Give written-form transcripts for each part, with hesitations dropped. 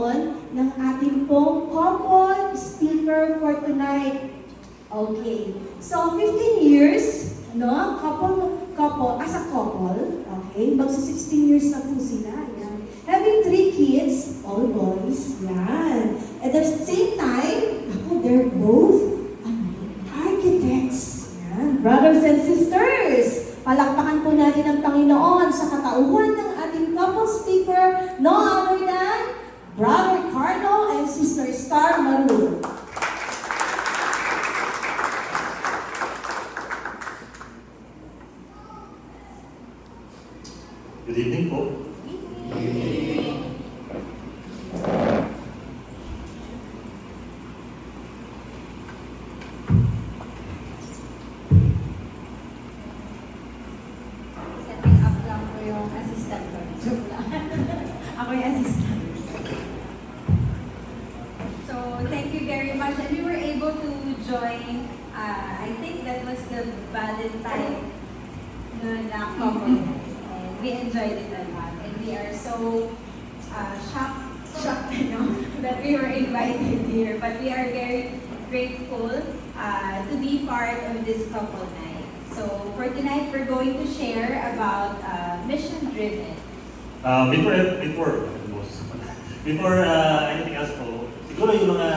ngayon ng ating pong couple speaker for tonight. Okay. So, 15 years, no? As a couple, okay? Magsa 16 years na po sila, yan. Having 3 kids, all boys, yan. At the same time, they're both architects. Yan. Brothers and sisters, palakpakan po natin ang Panginoon sa katauhan ng ating couple speaker, no other than Brother Carlo and Sister Star Maru. Good evening po. Setting up lang po yung assistant ko. Joke lang. Ako yung assistant. So, thank you very much. And we were able to join, I think that was the Valentine na couple. We enjoyed it a lot, and we are so shocked that we were invited here. But we are very grateful to be part of this couple night. So for tonight, we're going to share about mission driven. Before anything else po, siguro yung mga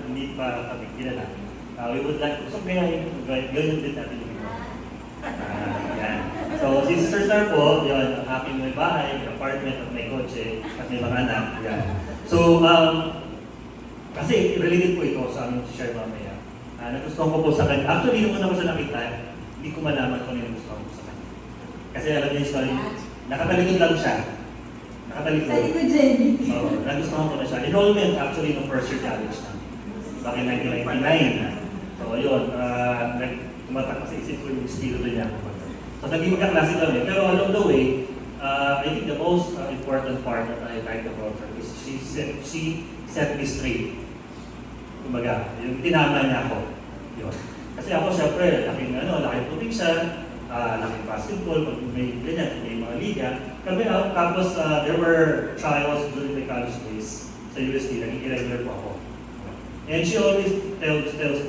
hindi pa kami kilala, we would like to, so ganyan din natin yung yan. So, si Sister Star po, yun, ang aking may bahay, may apartment at may kotse, at may mga anak, yan. So, kasi related po ito sa aming share mamaya. Nagustuhan ko po sa kanya. Actually, nung una ko siya nakita, hindi ko malaman kung ano yung gusto ko sa kanya. Kasi alam niyo yung story, nakatalikod lang siya. Nakatalikod. Talikod, Jenny. So, nagustuhan ko na siya. Enrollment actually ng first year college na. Back in 1999. So, yun, tumatak sa isip ko yung espiritu niya. So, naging magkaklase kami. Pero along the way, I think the most important part that I liked about her is she set me straight. Kumbaga, yung tinama niya ako. Yun. Kasi ako, syempre, laking probinsya, laking basketball, pag may ganyan, may mga liga. Kami, tapos there were trials during my college days sa USD, naging irregular po ako. And she always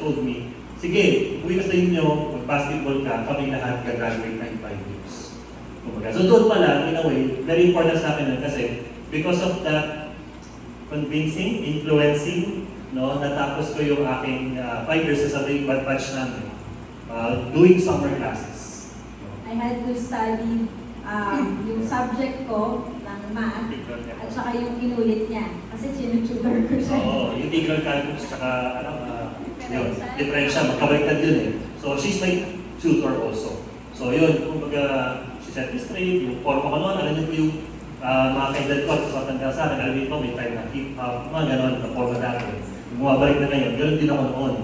told me, sige, uwi ka sa inyo, mag-basketball ka, kami lahat gagraduate na in 5 years. Kumbaga. So doon pala, in a way, very important sa akin kasi because of that convincing, influencing, no, natapos ko yung aking 5 years sa batch namin, doing summer classes. I had to study yung subject ko ng math at saka yung inulit niya. Kasi sinututor ko siya. Oo, yung integral calculus, tsaka yun, differential, magkabaliktad yun eh. So she's my tutor also. So yun, kumbaga, she set me straight, yung forma ko noon, alam niyo po yung mga kaedad ko, sa tanda sa akin, alam niyo po, may time na keep up, mga gano'n, na forma dati. Yung bumabalik na ngayon, gano'n din ako noon.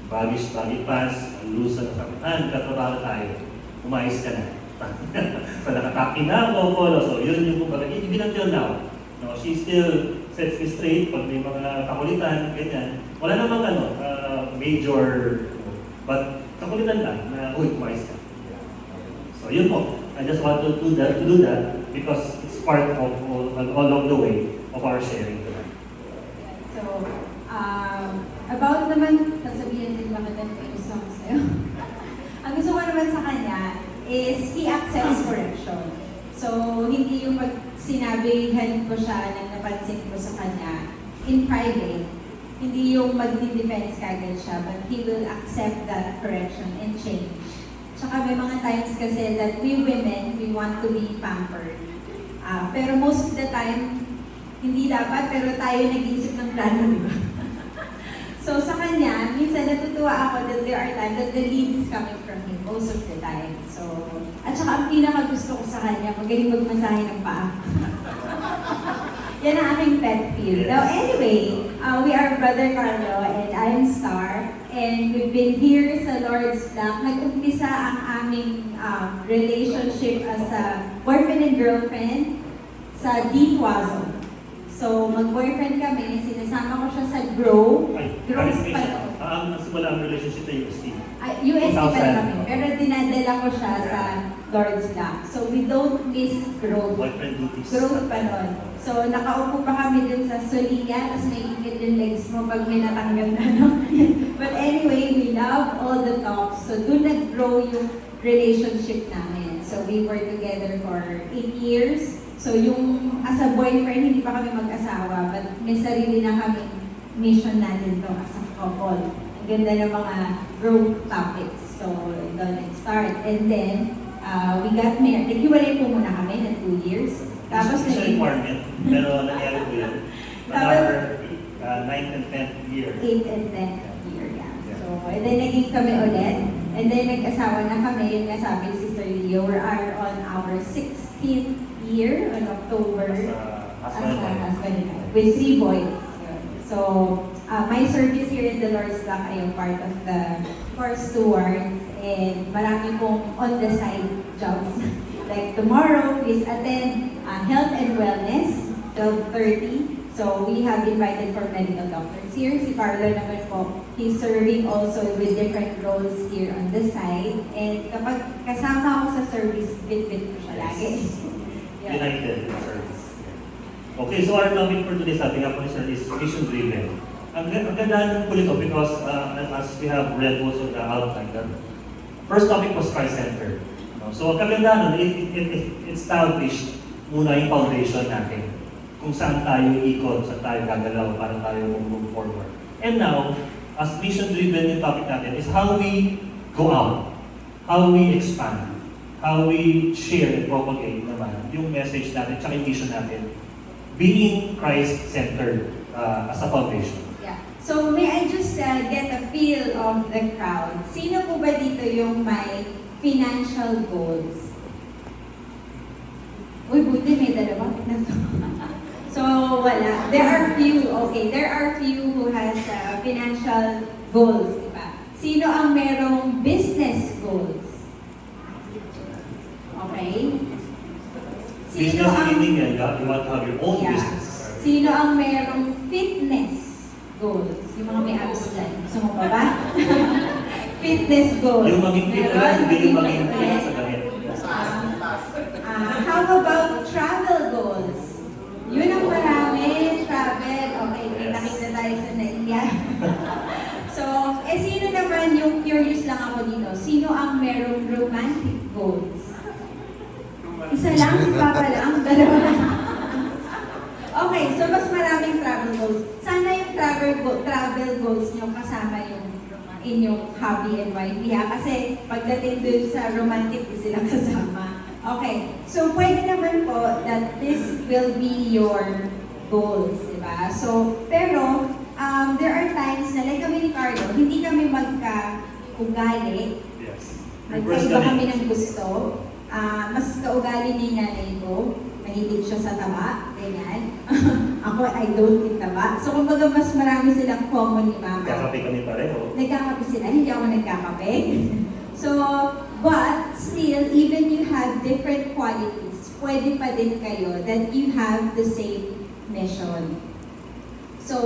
Baggy pants, loose na kapitan, katrabaho tayo, umayos ka na. So nakatapping na ako, polo. So yun yung kumbaga, even until now, no, she still sets me straight pag may mga kakulitan, ganyan. Wala namang major, but kakulitan lang na, uy, umayos ka. So yun po, I just want to do that because it's part of all along the way of our sharing tonight. So, about naman, sasabihin din bakit ko yung song sa'yo. Ang gusto ko naman sa kanya is he accepts correction. So, hindi yung pag sinabihan ko siya na napansin ko sa kanya in private, hindi yung magdi-defense kagad siya, but he will accept that correction and change. Tsaka may mga times kasi that we women, we want to be pampered. Pero most of the time, hindi dapat, pero tayo nag-iisip ng plano, di ba? So sa kanya, minsan natutuwa ako that there are times that the lead is coming from him most of the time. So, at saka ang pinaka-gusto ko sa kanya, magaling magmasahe ng paa. Yan ang aking pet peeve. Now anyway, we are Brother Carlo and I'm Star. And we've been here sa Lord's Flock. Nag-umpisa ang aming relationship as a boyfriend and girlfriend sa Deepwazo. So, mag-boyfriend kami, sinasama ko siya sa Grow. Grow pa to. Wala ang relationship sa UST. UST pa kami, pero dinadala ko siya sa Lord's Flock. So, we don't miss growth. Boyfriend duties. Growth pa nun. So, nakaupo pa kami dun sa Solia, mismo pag may natanggal na, no? But anyway, we love all the talks. So, doon nag-grow yung relationship namin. So, we were together for 8 years. So, yung as a boyfriend, hindi pa kami mag-asawa, but may sarili na kami mission natin to as a couple. Ang ganda ng mga growth topics. So, doon nag-start. And then, we got married. Naghiwalay po muna kami na 2 years. Tapos, It's a requirement, pero nangyari po yun. Another 9th and 10th year. 8th and 10th year, yeah. So, and then naging kami ulit. And then nag-asawa na kami, yung nasabi ni Sister Leo, we are on our 16th year on October. As a Husband and wife, with 3 boys. Yun. So, my service here in the Lord's Block, I am part of the core stewards, and marami pong on-the-side jobs. Like tomorrow, please attend Health and Wellness, 12:30. So we have invited for medical doctors here. Si Carlo naman po, he's serving also with different roles here on the side. And kapag kasama ako sa service, bit-bit ko siya lagi. Yeah. United in service. Okay, so our topic for today, sabi nga po ni Sir, is mission driven. Ang ganda po nito because as we have read also the outline, that first topic was Christ-centered. So ang kaganda nun, it established muna yung foundation natin. Kung saan tayo ikot, saan tayo gagalaw, para tayo move forward. And now, as mission-driven yung topic natin is how we go out, how we expand, how we share and propagate naman yung message natin, tsaka yung mission natin, being Christ-centered as a foundation. Yeah. So may I just get a feel of the crowd? Sino po ba dito yung may financial goals? Uy, buti may dalawa. So, wala. There are few, okay, there are few who has financial goals, diba? Sino ang merong business goals? Okay? Business meaning yan, you want to have your own Yeah. business. Sino ang merong fitness goals? Yung mga may abs dyan. Gusto mo pa ba? Fitness goals. Yung maging fit Meron, lang, hindi yung maging fit. fit sa damit. How about travel goals? Yun ang marami, travel. Okay, nakita tayo sa India. So, sino naman yung curious lang ako dito? Sino ang merong romantic goals? Isa lang, si Papa lang, dalawa lang. Okay, so mas maraming travel goals. Sana yung travel goals nyo kasama yung inyong hobby and wifey ha? Kasi pagdating dun sa romantic, di silang kasama. Okay, so pwede naman po that this will be your goals, di ba? So, pero, there are times na like kami ni Carlo, hindi kami magka-ugali. Yes. Magkaiba kami ng gusto. Mas kaugali ni nanay ko, mahilig siya sa taba, ganyan. Ako, I don't eat taba. So, kumbaga, mas marami silang common ni Mama. Kakape kami pareho. Nagkakape sila, hindi ako nagkakape. So, but still, even you have different qualities, pwede pa din kayo that you have the same mission. So,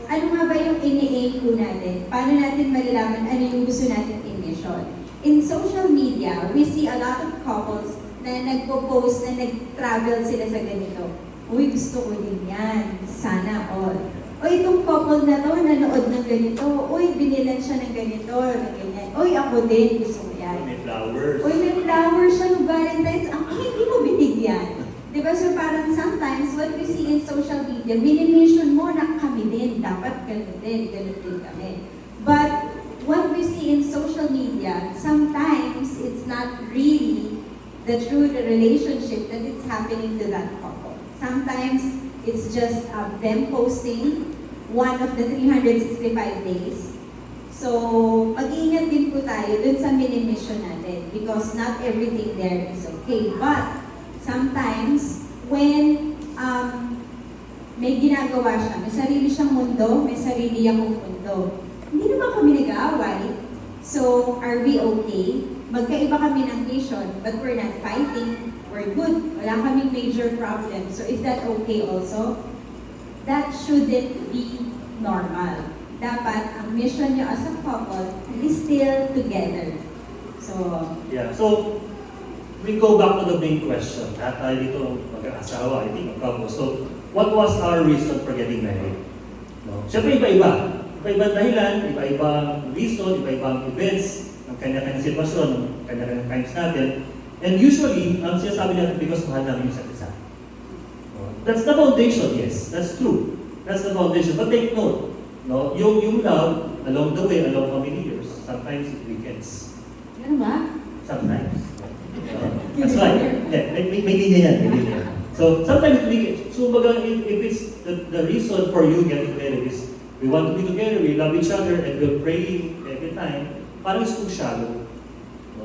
ano nga ba yung ini-aim ko natin? Paano natin malalaman ano yung gusto natin i-mission? In social media, we see a lot of couples na nagpo-post na nag-travel sila sa ganito. Uy, gusto ko din yan. Sana all. O itong couple na to, nanood ng ganito. Uy, binilan siya ng ganito, ng ganyan. Uy, ako din, gusto ko yan. May flowers. Uy, may flowers siya ng Valentine's. Ang hindi mo binigyan. Diba? So parang sometimes what we see in social media, minimission mo na kami din. Dapat ganun din kami. But what we see in social media, sometimes it's not really the true relationship that it's happening to that couple. Sometimes it's just them posting one of the 365 days. So, mag-iingat din po tayo dun sa mini-mission natin because not everything there is okay. But, sometimes, when may ginagawa siya, may sarili siyang mundo, may sarili akong mundo, hindi naman kami nag-aaway. So, are we okay? Magkaiba kami ng mission, but we're not fighting. We're good. Wala kaming major problem. So, is that okay also? That shouldn't be normal. Dapat, ang mission niyo as a couple is still together. So, Yeah, so we go back to the main question. Tayo dito mag-asawa, I think, a couple. So, what was our reason for getting married? No? Siyempre, iba-iba. Iba-ibang dahilan, iba-ibang reason, iba-ibang events, ang kanya-kanyang sitwasyon, ang kanya-kanyang times natin. And usually, ang sinasabi natin because mahal namin yung isa't isa. That's the foundation, yes. That's true. That's the foundation. But take note, no? Yung love, along the way, along how many years, sometimes it weakens. Ano ba? Sometimes. That's right. Yeah, may linya yan. May linya yan. So, sometimes it weakens. So, baga, if it's the reason for you getting married is we want to be together, we love each other, and we're praying every time, parang it's too shallow.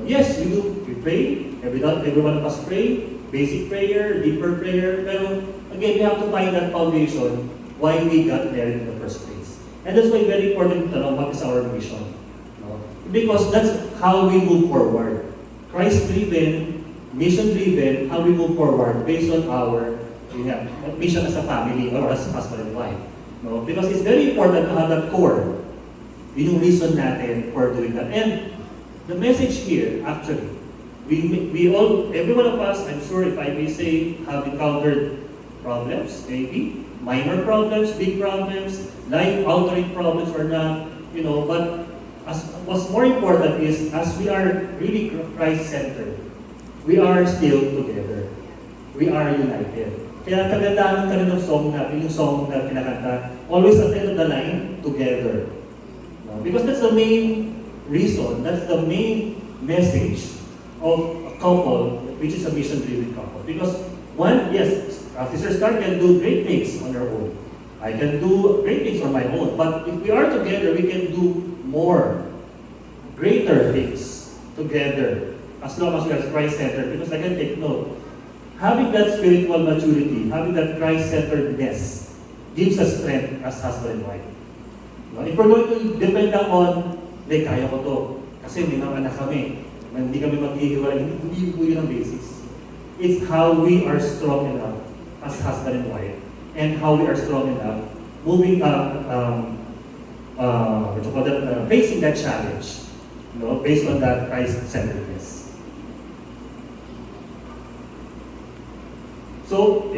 Yes, we do. We pray. Every one of us pray. Basic prayer, deeper prayer. Pero again, we have to find that foundation why we got married in the first place. And that's why very important to know what is our mission. No? Because that's how we move forward. Christ-driven, mission-driven, how we move forward based on our mission as a family or as husband and wife. No? Because it's very important to have that core. Yun yung reason natin for doing that. And the message here, actually, we all, every one of us, I'm sure if I may say, have encountered problems, maybe, minor problems, big problems, life-altering problems or not, but what's more important is, as we are really Christ-centered, we are still together. We are united. Kaya kagandaan ka rin ng song natin, yung song na kinakanta, always at the end of the line, together. Because that's the main reason, that's the main message of a couple, which is a mission-driven couple. Because one, yes, Sister Star can do great things on her own. I can do great things on my own. But if we are together, we can do more, greater things together, as long as we are Christ-centered. Because I can take note, having that spiritual maturity, having that Christ-centeredness, gives us strength as husband and wife. If we're going to depend on, kaya ko to, kasi may mga anak kami, hindi kami maghihiwalay, hindi po yun ang basis. It's how we are strong enough as husband and wife, and how we are strong enough moving facing that challenge, based on that Christ-centeredness. So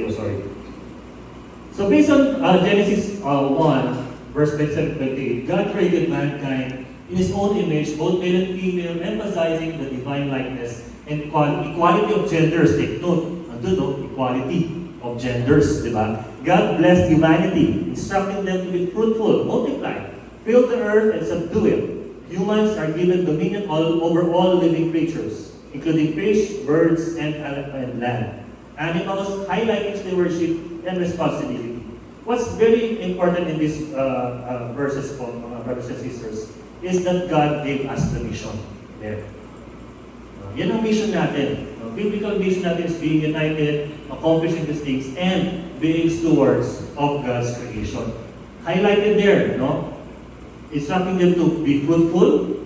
based on Genesis 1, verse 27-28, God created mankind in His own image, both male and female, emphasizing the divine likeness and equality of genders. Take note, equality of genders, di ba? God blessed humanity, instructing them to be fruitful, multiply, fill the earth and subdue it. Humans are given dominion over all living creatures, including fish, birds, and land. Animals, highlighting stewardship and responsibility. What's very important in these verses, mga brothers and sisters, is that God gave us the mission there. Yan ang mission natin. Biblical mission natin is being united, accomplishing these things, and being stewards of God's creation. Highlighted there, instructing them to be fruitful,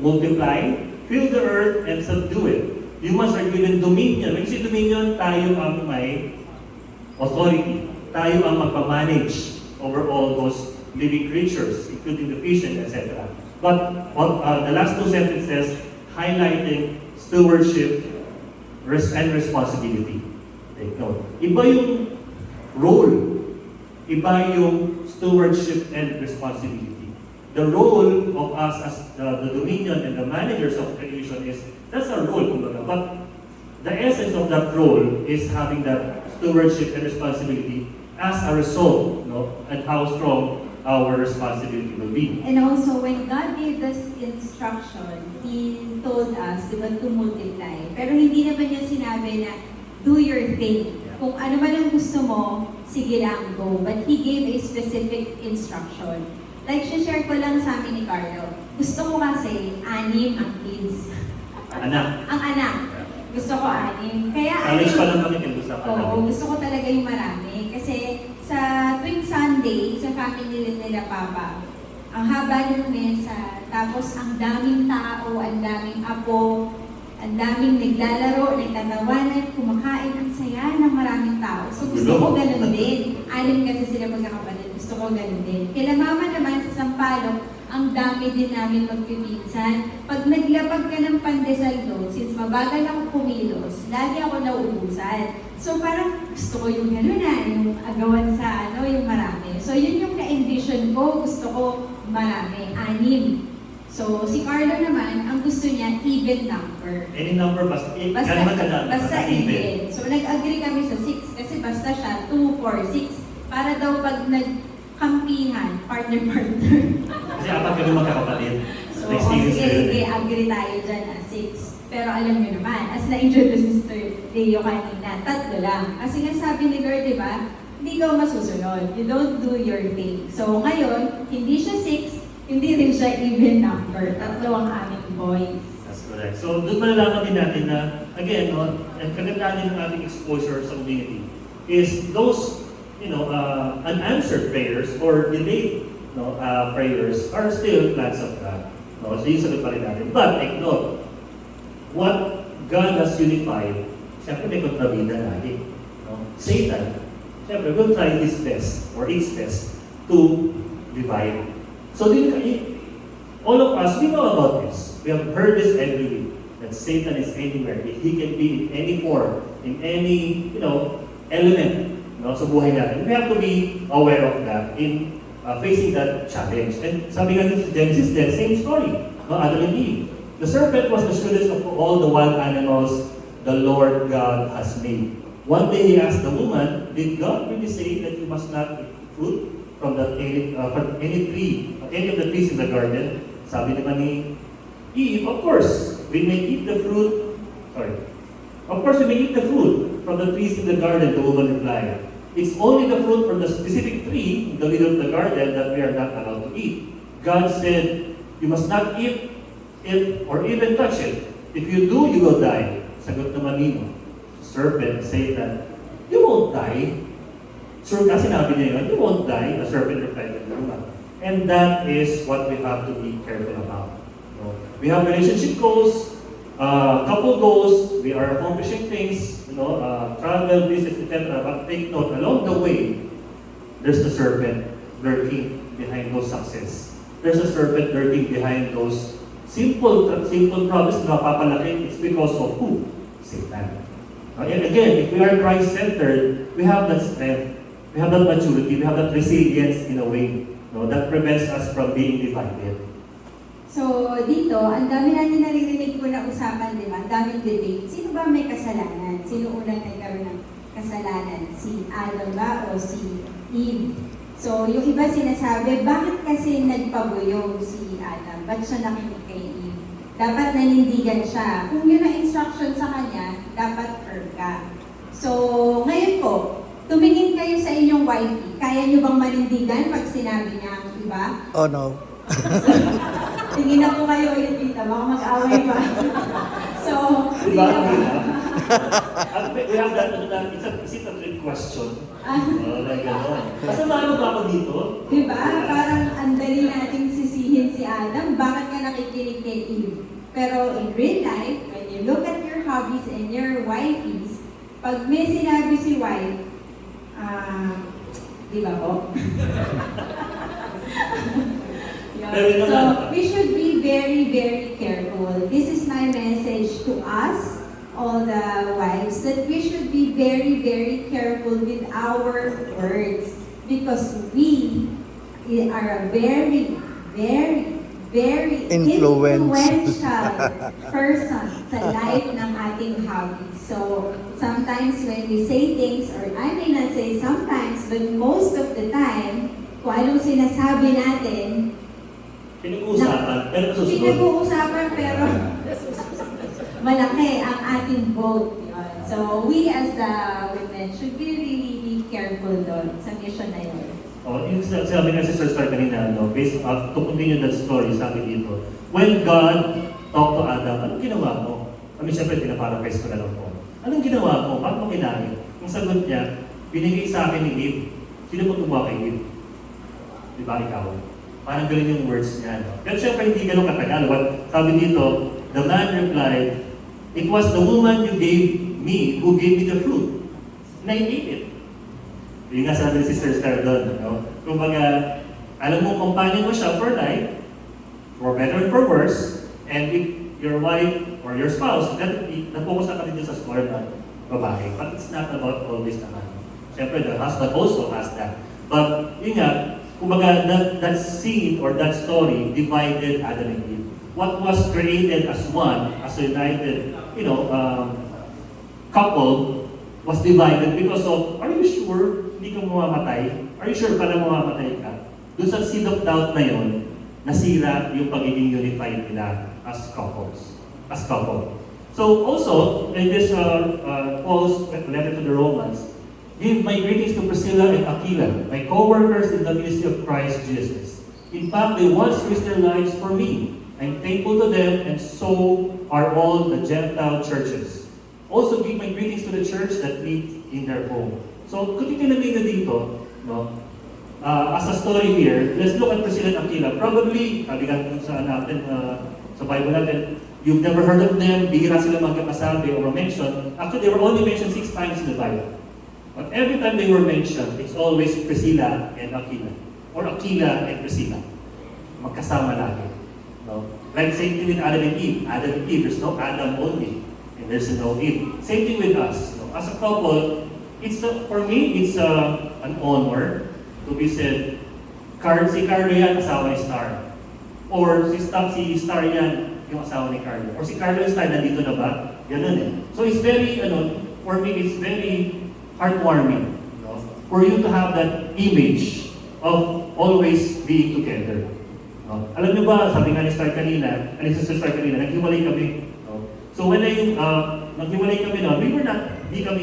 multiply, fill the earth, and subdue it. Humans are given dominion. When you say dominion, tayo ang may authority. Tayo ang magpamanage over all those living creatures, including the fish and etc. But the last two sentences highlighting stewardship and responsibility. Take note. Iba yung role. Iba yung stewardship and responsibility. The role of us as the dominion and the managers of creation is, that's our role, kumbaga. But the essence of that role is having that stewardship and responsibility as a result, and how strong our responsibility will be. And also, when God gave us instruction, He told us, to multiply. Pero hindi naman niya sinabi na, do your thing. Kung ano man ang gusto mo, sige lang, go. But He gave a specific instruction. Like, share ko lang sa amin ni Carlo. Gusto ko kasi, 6 ang kids. Anak. Ang anak. Gusto ko 6. Kaya College pa lang kami pinag-usapan namin. Oo, gusto ko talaga yung marami. Kasi sa tuwing Sunday, sa family nila Papa, ang haba ng mesa, tapos ang daming tao, ang daming apo, ang daming naglalaro, nagtatawanan, kumakain, ang saya ng maraming tao. So gusto ko ganun din. 6 kasi sila magkakapatid, gusto ko ganun din. Kila mama naman sa Sampaloc, ang dami din namin magpipinsan. Pag naglapag ka ng pandesal doon, since mabagal ako kumilos, lagi ako nauubusan. So parang gusto ko yung gano'n na, yung agawan sa yung marami. So yun yung na-envision vision ko, gusto ko marami, 6. So, si Carlo naman, ang gusto niya, even number. Any number, basta Basta, ganun kadami, basta even. So, nag-agree kami sa 6 kasi basta siya 2, 4, 6. Para daw pag nagkampihan, partner-partner. Kasi apat kami magkakapatid. So, Na-experience sige, ko yun sige, eh. agree tayo dyan na 6. Pero alam niyo naman, as na-introduce ni Sister Leo kanina, 3 lang. Kasi nga sabi ni Lord, di ba, hindi ka masusunod. You don't do your thing. So, ngayon, hindi siya 6, hindi rin siya even number. 3 ang aming boys. That's correct. So, doon malalaman din natin na, again, no, ang kagandahan din ng ating exposure sa community is those, unanswered prayers or delayed prayers are still plans of God. No? So, yung sagot pa rin natin. But, take note, what God has unified, siyempre may kontrabida lagi. No? Satan, siyempre, will try his best or its best to divide. So, all of us, we know about this. We have heard this every week, that Satan is anywhere. He can be in any form, in any, element, sa buhay natin. We have to be aware of that in facing that challenge. And sabi nga dito sa Genesis, the same story, Adam and Eve. The serpent was the shrewdest of all the wild animals the Lord God has made. One day he asked the woman, did God really say that you must not eat fruit from any of the trees in the garden? Sabi naman ni Eve, of course, we may eat the fruit. Of course, we may eat the fruit from the trees in the garden, the woman replied. It's only the fruit from the specific tree in the middle of the garden that we are not allowed to eat. God said, you must not eat it or even touch it. If you do, you will die. Sagot naman nino, serpent, Satan, you won't die. Sure ka, sinabi niya yun, you won't die. The serpent replied to the woman. And that is what we have to be careful about. So, we have relationship goals, couple goals, we are accomplishing things, travel, business, etc. But take note, along the way, there's the serpent lurking behind those success. There's a serpent lurking behind those simple promise na papalaki. It's because of who? Satan. And again, if we are Christ-centered, we have that strength, we have that maturity, we have that resilience in a way that prevents us from being divided. So, dito, ang dami natin naririnig ko na usapan, di ba? Ang daming debate. Sino ba may kasalanan? Sino unang nagkaroon ng kasalanan? Si Adam ba o si Eve? So, yung iba sinasabi, bakit kasi nagpabuyog si Adam? Ba't siya nakinig kay Eve? Dapat nanindigan siya. Kung yun ang instruction sa kanya, dapat firm ka. So, ngayon po, tumingin kayo sa inyong wifey. Kaya nyo bang manindigan pag sinabi niya ang iba? Oh no. Tingin na po kayo ulit dito, baka mag-away pa. So, Diba? sino ba? We have that, is it a trick question? Like gano'n. Kasama ba ako dito? Diba? Parang ang dali nating sisihin si Adam, bakit ka nakikinig kay Eve? Pero in real life, when you look at your hobbies and your wifeys, pag may sinabi si wife, di ba po? Pero yun So, naman. we should be very, very careful. This is my message to us, all the wives, that we should be very, very careful with our words because we are a very, very, very influential person sa life ng ating hobbies. So, sometimes when we say things, or I may not say sometimes, but most of the time, kung anong sinasabi natin, Pinag-uusapan, pero susunod. pinag-uusapan pero malaki ang ating vote. Yun. So, we as the women should be really careful doon sa mission na yun. Yung sabi nga si Sir Star kanina, based to continue that story, sabi dito, when God talked to Adam, anong ginawa mo? Siyempre, pinaparaphrase ko na lang po. Anong ginawa mo? Bakit mo kinain? Ang sagot niya, binigay sa akin ni Eve. Sino mo gumawa kay Eve? Di ba ikaw? Parang ganun yung words niya. Pero siyempre, hindi ganun katagal. Sabi dito, the man replied, it was the woman you gave me who gave me the fruit. And I ate it. Yung nga sabi ni Sister Star doon. Kumbaga, alam mo, companion mo siya for life, for better or for worse, and if your wife or your spouse, definitely, na-focus na ka din sa score na babae. But it's not about always naman. Siyempre, the husband also has that. But, yun nga, kumbaga, that scene or that story divided Adam and Eve. What was created as one, as a united, couple, was divided because of, are you sure hindi ka mamamatay? Are you sure pala mamamatay ka? Doon sa seed of doubt na yon, nasira yung pagiging unified nila as couples, as couple. So also, in this Paul's letter to the Romans, give my greetings to Priscilla and Aquila, my co-workers in the ministry of Christ Jesus. In fact, they once risked their lives for me. I'm thankful to them, and so are all the Gentile churches. Also, give my greetings to the church that meets in their home. So, kung itinagay na dito, no, as a story here, let's look at Priscilla and Aquila. Probably, kabigan sa natin, sa Bible natin, you've never heard of them, bihira sila magkakasabi or mentioned. Actually, they were only mentioned 6 times in the Bible. But every time they were mentioned, it's always Priscilla and Aquila. Or Aquila and Priscilla. Magkasama lagi. No? Like same thing with Adam and Eve. Adam and Eve, there's no Adam only. And there's no Eve. Same thing with us. No? As a couple, for me, it's an honor to be said, si Carlo yan, asawa ni Star. Or si Star yan, yung asawa ni Carlo. Or si Carlo yung Star, nandito na ba? Ganun eh. So it's very, for me, it's very heartwarming, no? For you to have that image of always being together. No? Alam niyo ba, sabi nga ni Star kanina, Sister Star kanina, naghiwalay kami. No? So when naghiwalay kami, no, di kami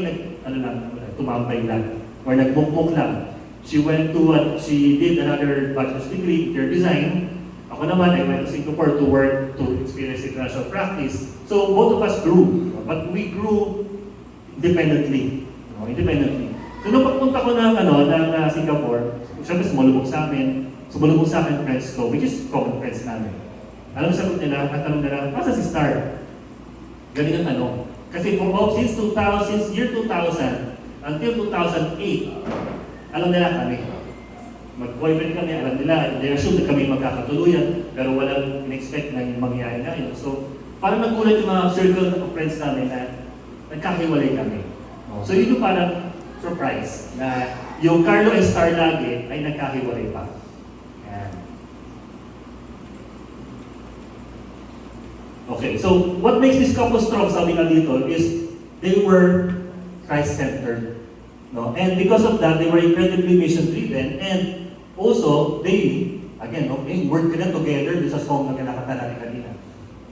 tumambay lang, or nagbukbuk lang. She did another bachelor's degree, interior design. Ako naman, I went to Singapore to work, to experience international practice. So both of us grew, but we grew independently. Independently. So nung pagpunta ko ng Singapore, siyempre sumalubog sa akin friends ko, which is common friends namin. Alam sagot nila, at tanong nila, nasa si Star? Galing ang tanong. Kasi since year 2000 until 2008, alam nila kami. Mag-boyfriend kami, alam nila, they assume na kami magkakatuluyan, pero walang in-expect na yung mangyayari na yun. So, parang nagulat yung mga circle of friends namin na nagkakiwalay kami. So yun yung parang surprise na yung Carlo and Star lagi ay nagkahiwalay pa. Yan. Okay, so what makes this couple strong, sabi nga dito, is they were Christ-centered. No? And because of that, they were incredibly mission-driven, and also, they worked together, this is a song na kinakanta natin kanina.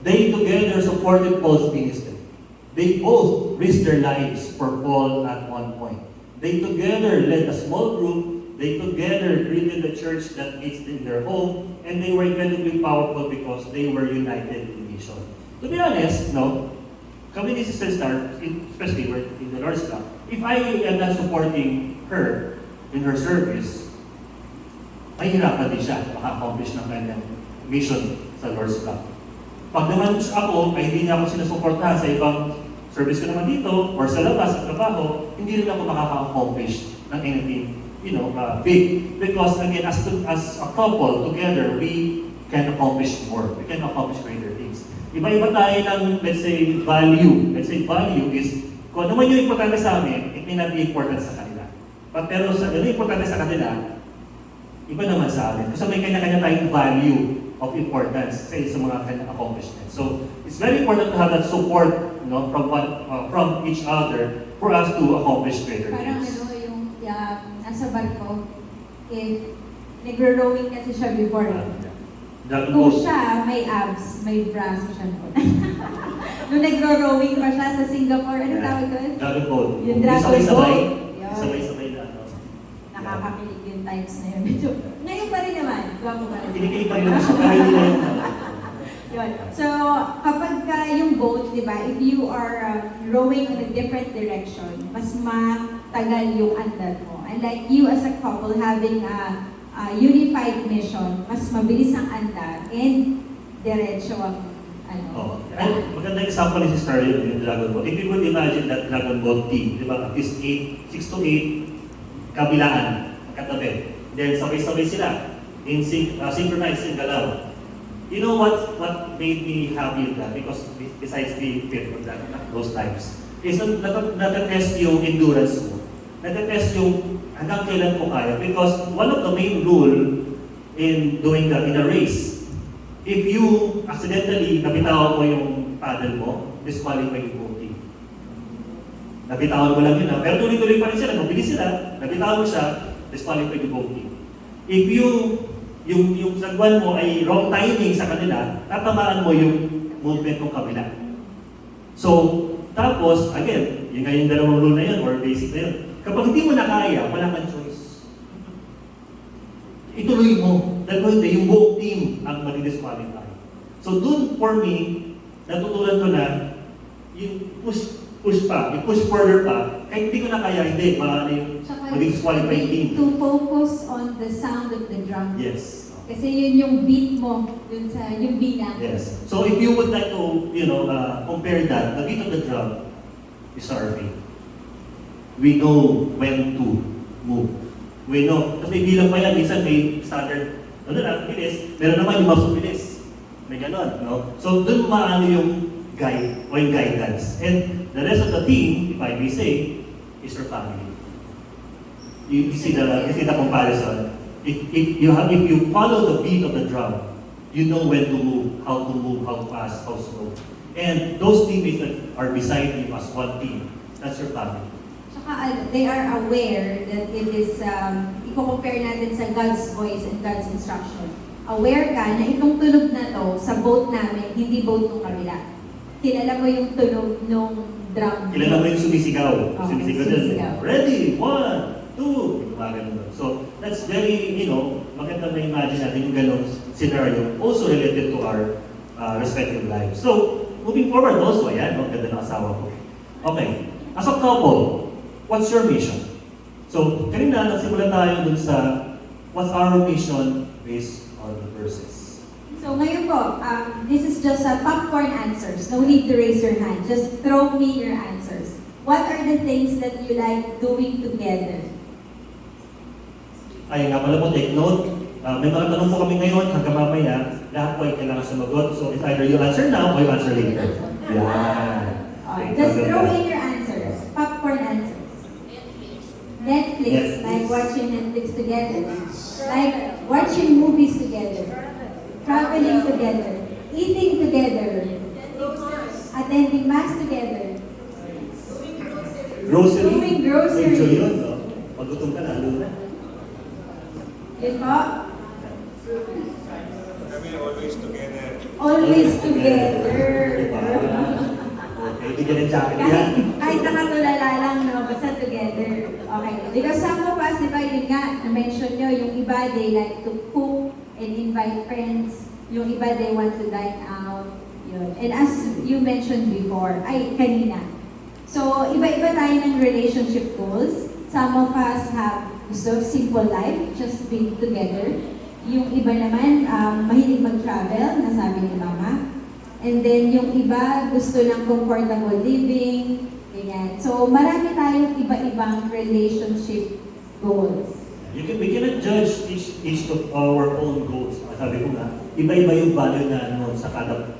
They together supported Paul's ministry. They both risked their lives for Paul at one point. They together led a small group. They together created a church that meets in their home, and they were incredibly powerful because they were united in mission. To be honest, kami ni Sister Star, especially in the Lord's Club, if I am not supporting her in her service, mahirapan din siya maka-accomplish ng kanyang mission sa Lord's Club. Pag naman ako, ay hindi niya ako sinusuportahan sa ibang service ko naman dito, or sa labas, sa trabaho, hindi rin ako makaka-accomplish ng anything, big. Because again, as a couple, together, we can accomplish more. We can accomplish greater things. Iba-iba tayo ng, let's say, value. Let's say, value is, kung ano man yung importante sa amin, it may not be important sa kanila. Pero ano yung importante sa kanila, iba naman sa amin. Kasi may kanya-kanya tayong value of importance sa mga kanyang accomplishments. So, it's very important to have that support from each other for us to accomplish greater Parang things. yung nasa barko, if nagro-rowing kasi siya before. Dragon Kung boat. siya, may abs, may braso siya noon. Nung nagro-rowing pa siya sa Singapore, ano tawag doon? Dragon boat. Yung dragon Sabay-sabay. boat. Sabay-sabay na. Nakakakilig yung types na yun. Ngayon pa rin naman, gwapo pa rin. Kinikilig pa rin naman siya, pero hindi na yun. Yun. So, kapag yung boat, di ba, if you are rowing in a different direction, mas matagal yung andar mo. And like you as a couple having a unified mission, mas mabilis ang andar and diretso ang Maganda example ni Sister yung Dragon Boat. If you could imagine that Dragon Boat team, di ba, at least 6 to 8 kabilaan, katabi. Then sabay-sabay sila, synchronized in galaw. You know what made me happy with that? Because besides being fit for those times, is natatest yung endurance mo. natetest yung hanggang kailan ko kaya. Because one of the main rule in doing that in a race, if you accidentally nabitawan mo yung paddle mo, disqualify yung whole team. Nabitawan mo lang yun ha, pero tuloy-tuloy pa rin sila, mabilis sila, nabitawan mo siya, disqualify yung whole team. If yung sagwan mo ay wrong timing sa kanila, tatamaan mo yung movement ng kabila. So, tapos, again, yung nga yung dalawang rule na yun, or basic na yun. Kapag hindi mo na kaya, wala kang choice. Ituloy mo. Dahil kung hindi, yung buong team ang mag-disqualify. So, dun, for me, natutunan ko na, yung push pa, yung push further pa, kahit hindi ko na kaya, hindi, maaaring yung Tsaka, mag-disqualify yung team. to focus on the sound of the drum. Yes. Kasi yun yung beat mo, dun sa yung bilang. Yes. So if you would like to, compare that, the beat of the drum is our faith. We know when to move. We know, kasi may bilang pa yan, minsan may standard, bilis, meron naman yung mas bilis. May ganon, no? So dun maano yung guide, o yung guidance. And the rest of the team, if I may say, is your family. You see the comparison. If you follow the beat of the drum, you know when to move, how fast, how slow. And those teammates that are beside you as one team, that's your family. Tsaka they are aware that it is, i-compare natin sa God's voice and God's instruction. Aware ka na itong tunog na to sa boat namin, hindi boat ng kabila. Kilala mo yung tunog ng drum. Kilala mo yung sumisigaw. Oo, Sumisigaw sumisigaw. din. Ready? 1, 2. Ganun. So, that's very, maganda na imagine natin yung ganong scenario also related to our respective lives. So, moving forward also, ayan, maganda ng asawa ko. Okay. As a couple, what's your mission? So, kanina nagsimula tayo dun sa what's our mission based on the verses. So ngayon po, this is just a popcorn answers. No need to raise your hand. Just throw me your answers. What are the things that you like doing together? Ay, nga pala po, take note. May mga tanong po kami ngayon, hanggang mamaya, lahat po ay kailangan sumagot. So, it's either you answer now or you answer later. Yeah. Just throw in your answers. Popcorn answers. Netflix, like watching Netflix together. Like watching movies together. Traveling together. Eating together. Attending mass together. Grocery. Doing groceries. Enjoy yun, no? Pagutong ka na, lalo na. Yun po. Kami always together. Always together. Diba? Okay, bigyan ng jacket yan. Kahit nakatulala lang, no? Basta together. Okay. Because some of us, di ba, yun nga, na-mention nyo, yung iba, they like to cook and invite friends. Yung iba, they want to dine out. Yun. And as you mentioned before, kanina. So, iba-iba tayo ng relationship goals. Some of us have gusto simple life, just being together. Yung iba naman, mahilig mag-travel, nasabi ni Mama. And then yung iba, gusto ng comfortable living, ganyan. So marami tayong iba-ibang relationship goals. We cannot judge each of our own goals. Sabi ko nga, iba-iba yung value na sa kada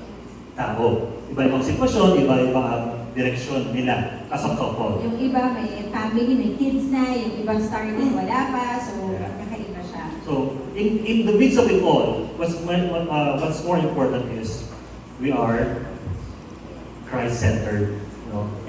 tao. Iba-ibang sitwasyon, iba-ibang direksyon nila as a couple. Yung iba may family, may kids na, yung ibang starting wala pa, so kakaiba siya. So, in the midst of it all, what's more important is we are Christ-centered.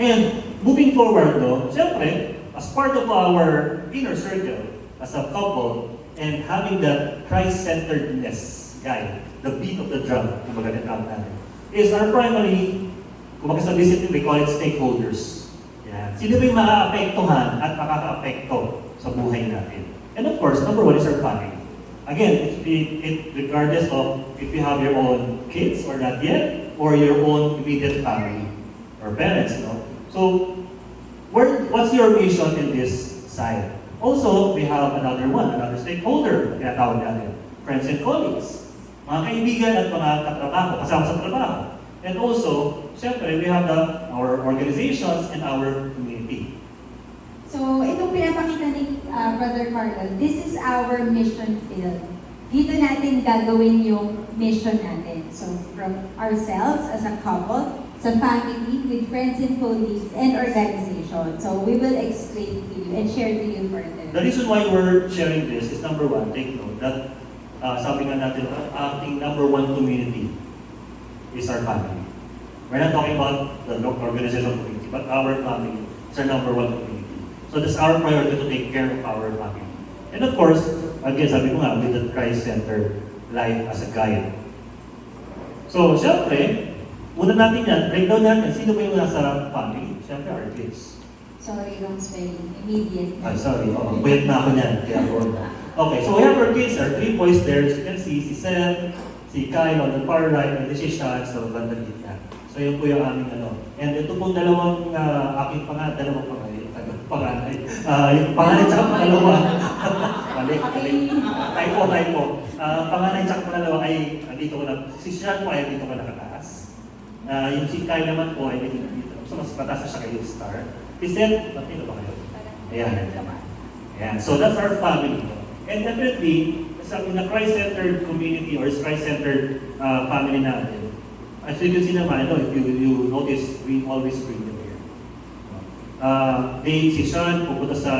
And moving forward, siyempre, as part of our inner circle, as a couple, and having that Christ-centeredness guide, the beat of the drum, kumbaga natin, is our primary, kumbaga sa discipline, we call it stakeholders. Yan. Sino ba yung maaapektuhan at makaka-apekto sa buhay natin? And of course, number one is our family. Again, it regardless of if you have your own kids or not yet, or your own immediate family or parents, So, what's your mission in this side? Also, we have another stakeholder, tinatawag natin, friends and colleagues. Mga kaibigan at mga katrabaho, kasama sa trabaho. And also, syempre, we have our organizations and our community. So, itong pinapakita ni Brother Carlo, this is our mission field. Dito natin gagawin yung mission natin. So, from ourselves as a couple, sa family, with friends and colleagues, and organization. So we will explain to you and share to you further. The reason why we're sharing this is number one, take note that sabi nga natin, ating number one community is our family. We're not talking about the organization community, but our family is our number one community. So that's our priority to take care of our family. And of course, again, sabi ko nga, with the Christ-centered life as a guide. So, syempre, una natin yan, breakdown natin, sino ba yung nasa family? Syempre, our kids. Sorry, wrong spelling. Immediate. Ay, sorry, buyat na ako niyan, kaya ako. Okay, so we have our kids, our 3 boys there, as you can see, si Seth, si Kyle on the far right, and si Sean sa bandang gitna. So yun po yung aming ano. And ito pong dalawang aking dalawang panganay. Yung panganay tsaka pangalawa. Mali. Typo. Panganay tsaka pangalawa ay dito ko na, si Sean po ay dito ko nakataas. Yung si Kyle naman po ay dito. So mas mataas na siya kayo star. Si Seth, dito ba kayo? Ayan. So that's our family. And definitely, in the Christ-centered community or Christ-centered family natin, as you can see naman, if you notice, we always bring them here. Si Sean pupunta sa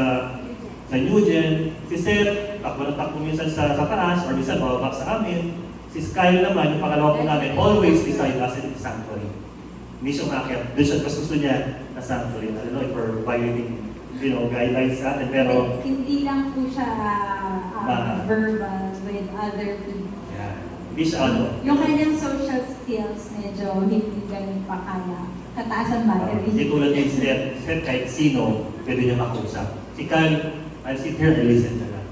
Newgen, si Seth, takbo minsan sa taas, or minsan bababa sa amin. Si Kyle naman, yung pangalawa po namin, always beside us in the sanctuary. Hindi siya umakyat. Doon siya, mas gusto niya na sanctuary. I don't know if we're violating guidelines sa atin, pero hindi lang po siya verbal with other people. yeah. Hindi siya Yung kanyang social skills, medyo hindi ganun pa kaya. Kataas ang battery. Hindi tulad yung Seth, kahit sino, pwede niya makausap. Si Kyle, I sit here and listen to that.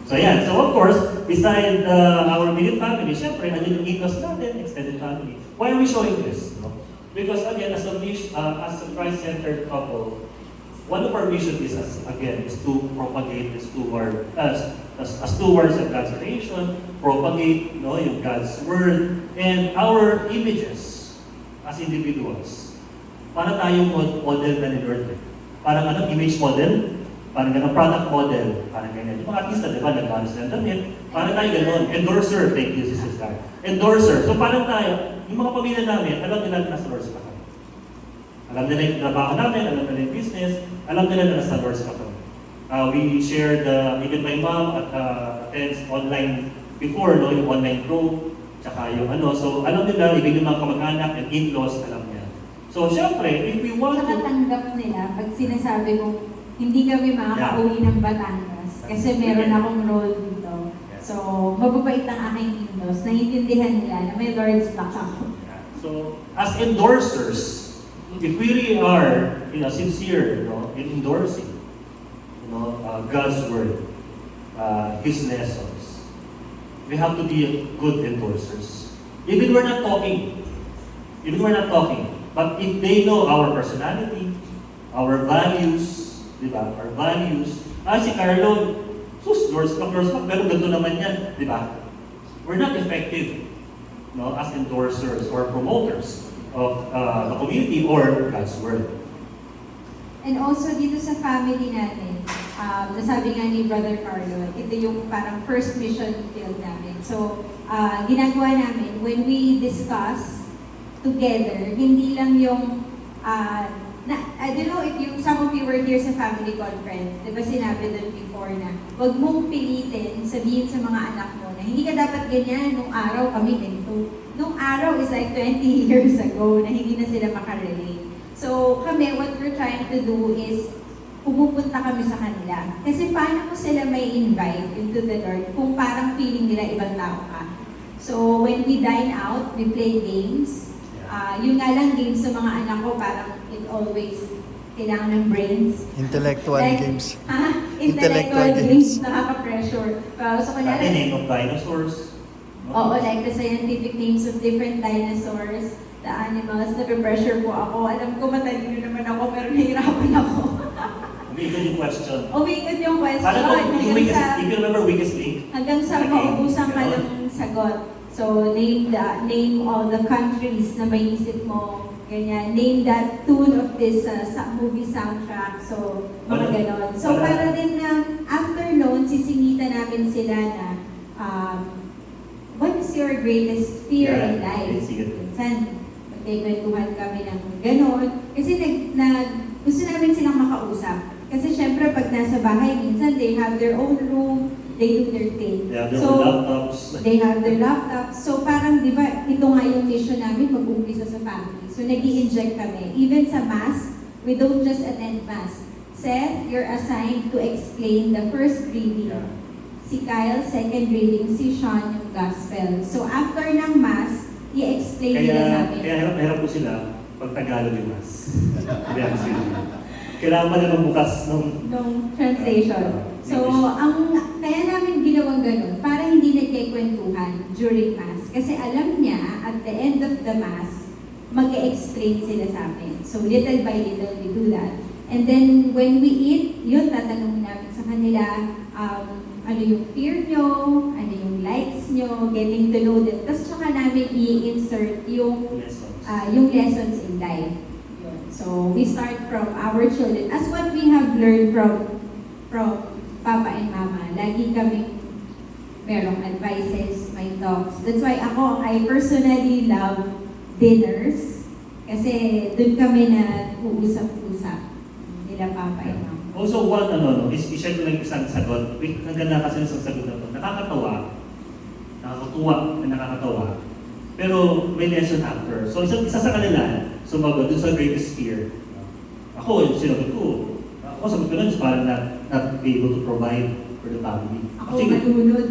So yeah, so of course, beside our immediate family, syempre, nandiyan yung in-laws natin, extended family. Why are we showing this? No? Because again, as a Christ-centered couple, one of our missions is, is to propagate the steward, as stewards of God's creation, propagate yung God's word, and our images as individuals. Para tayong model na ni Lord. Parang image model, parang product model, parang ganyan. Yung mga artista, di ba, nag-ano sila damit, parang tayo gano'n. Endorser, thank you, Sister Star. Endorser. So parang tayo, yung mga pamilya namin, alam nila na nasa Lord pa kami. Alam nila yung trabaho namin, alam nila yung business, alam nila na nasa Lord pa kami. We shared, even my mom attends online before, yung online group, tsaka yung so alam nila, even yung mga kamag-anak and in-laws, alam niya. So syempre, if we want to... Nakatanggap nila pag sinasabi mo, hindi kami makakauwi ng Batangas kasi meron akong role dito. So, mababait ang aking in-laws, naiintindihan nila na may Lord's back ako. So, as endorsers, if we really are sincere in endorsing God's word, His lessons, we have to be good endorsers. Even we're not talking, but if they know our personality, our values, diba? Our values, si Carlo, Lord's back, pero ganito naman yan, diba? We're not effective as endorsers or promoters of the community or God's word. And also dito sa family natin, nasabi nga ni Brother Carlo, ito yung parang first mission field namin. So, ginagawa namin, when we discuss together, hindi lang yung, I don't know if some of you were here sa family conference, di ba sinabi doon before na, huwag mong pilitin, sabihin sa mga anak mo na hindi ka dapat ganyan, nung araw kami ganito. Nung araw is like 20 years ago na hindi na sila makarelate. So kami, what we're trying to do is, pumupunta kami sa kanila. Kasi paano ko sila may invite into the Lord kung parang feeling nila ibang tao ka. So when we dine out, we play games. Yun nga lang games sa mga anak ko, parang it always kailangan ng brains. Intellectual games. Intellectual games. Nakaka-pressure. So, The name of dinosaurs. Oo, like the scientific names of different dinosaurs, the animals, nag-pressure po ako. Alam ko matalino naman ako, pero nahihirapan ako. Umiikot yung question. Umiikot yung question. Paano if you remember weakest link? Hanggang sa maubusan ka ng sagot. So, name all the countries na may isip mo, ganyan. Name that tune of this movie soundtrack. So, mga ganon. So, para din na after noon, sisingita namin sila na what is your greatest fear in life? Minsan, nagkikwentuhan kami ng gano'n. Kasi gusto namin silang makausap. Kasi syempre pag nasa bahay, minsan they have their own room, they do their thing. They have their own laptops. They have their laptops. So parang, di ba, ito nga yung mission namin mag-umpisa sa family. So nag-i-inject kami. Even sa Mass, we don't just attend Mass. Seth, you're assigned to explain the first reading. Yeah. Si Kyle, second reading. Si Sean, yung Gospel. So after ng Mass, i-explain nila sa amin. Kaya hirap po sila pag Tagalog yung mas. Kailangan pa na magbukas Nung translation. So, kaya namin ginawang ganun para hindi nagkikwentuhan during Mass. Kasi alam niya, at the end of the Mass, mag-explain sila sa amin. So, little by little, we do that. And then, when we eat, yun, tatanungin namin sa kanila, ano yung fear nyo, ano yung likes nyo, getting to know them. Tapos, tsaka namin i-insert yung lessons in life. Yun. So, we start from our children. As what we have learned from Papa and Mama, lagi kami merong advices, may talks. That's why I personally love dinners. Kasi dun kami na uusap-usap nila Papa and Mama. Also, is i-share ko lang isang sagot. Ang ganda kasi ng isang sagot na ito. Nakakatawa. Pero may lesson after. So, isa sa kanila, sumagot dun sa greatest fear. Ako, sinagot ko. Sagot ko lang, para not be able to provide for the family. Ako, malunod.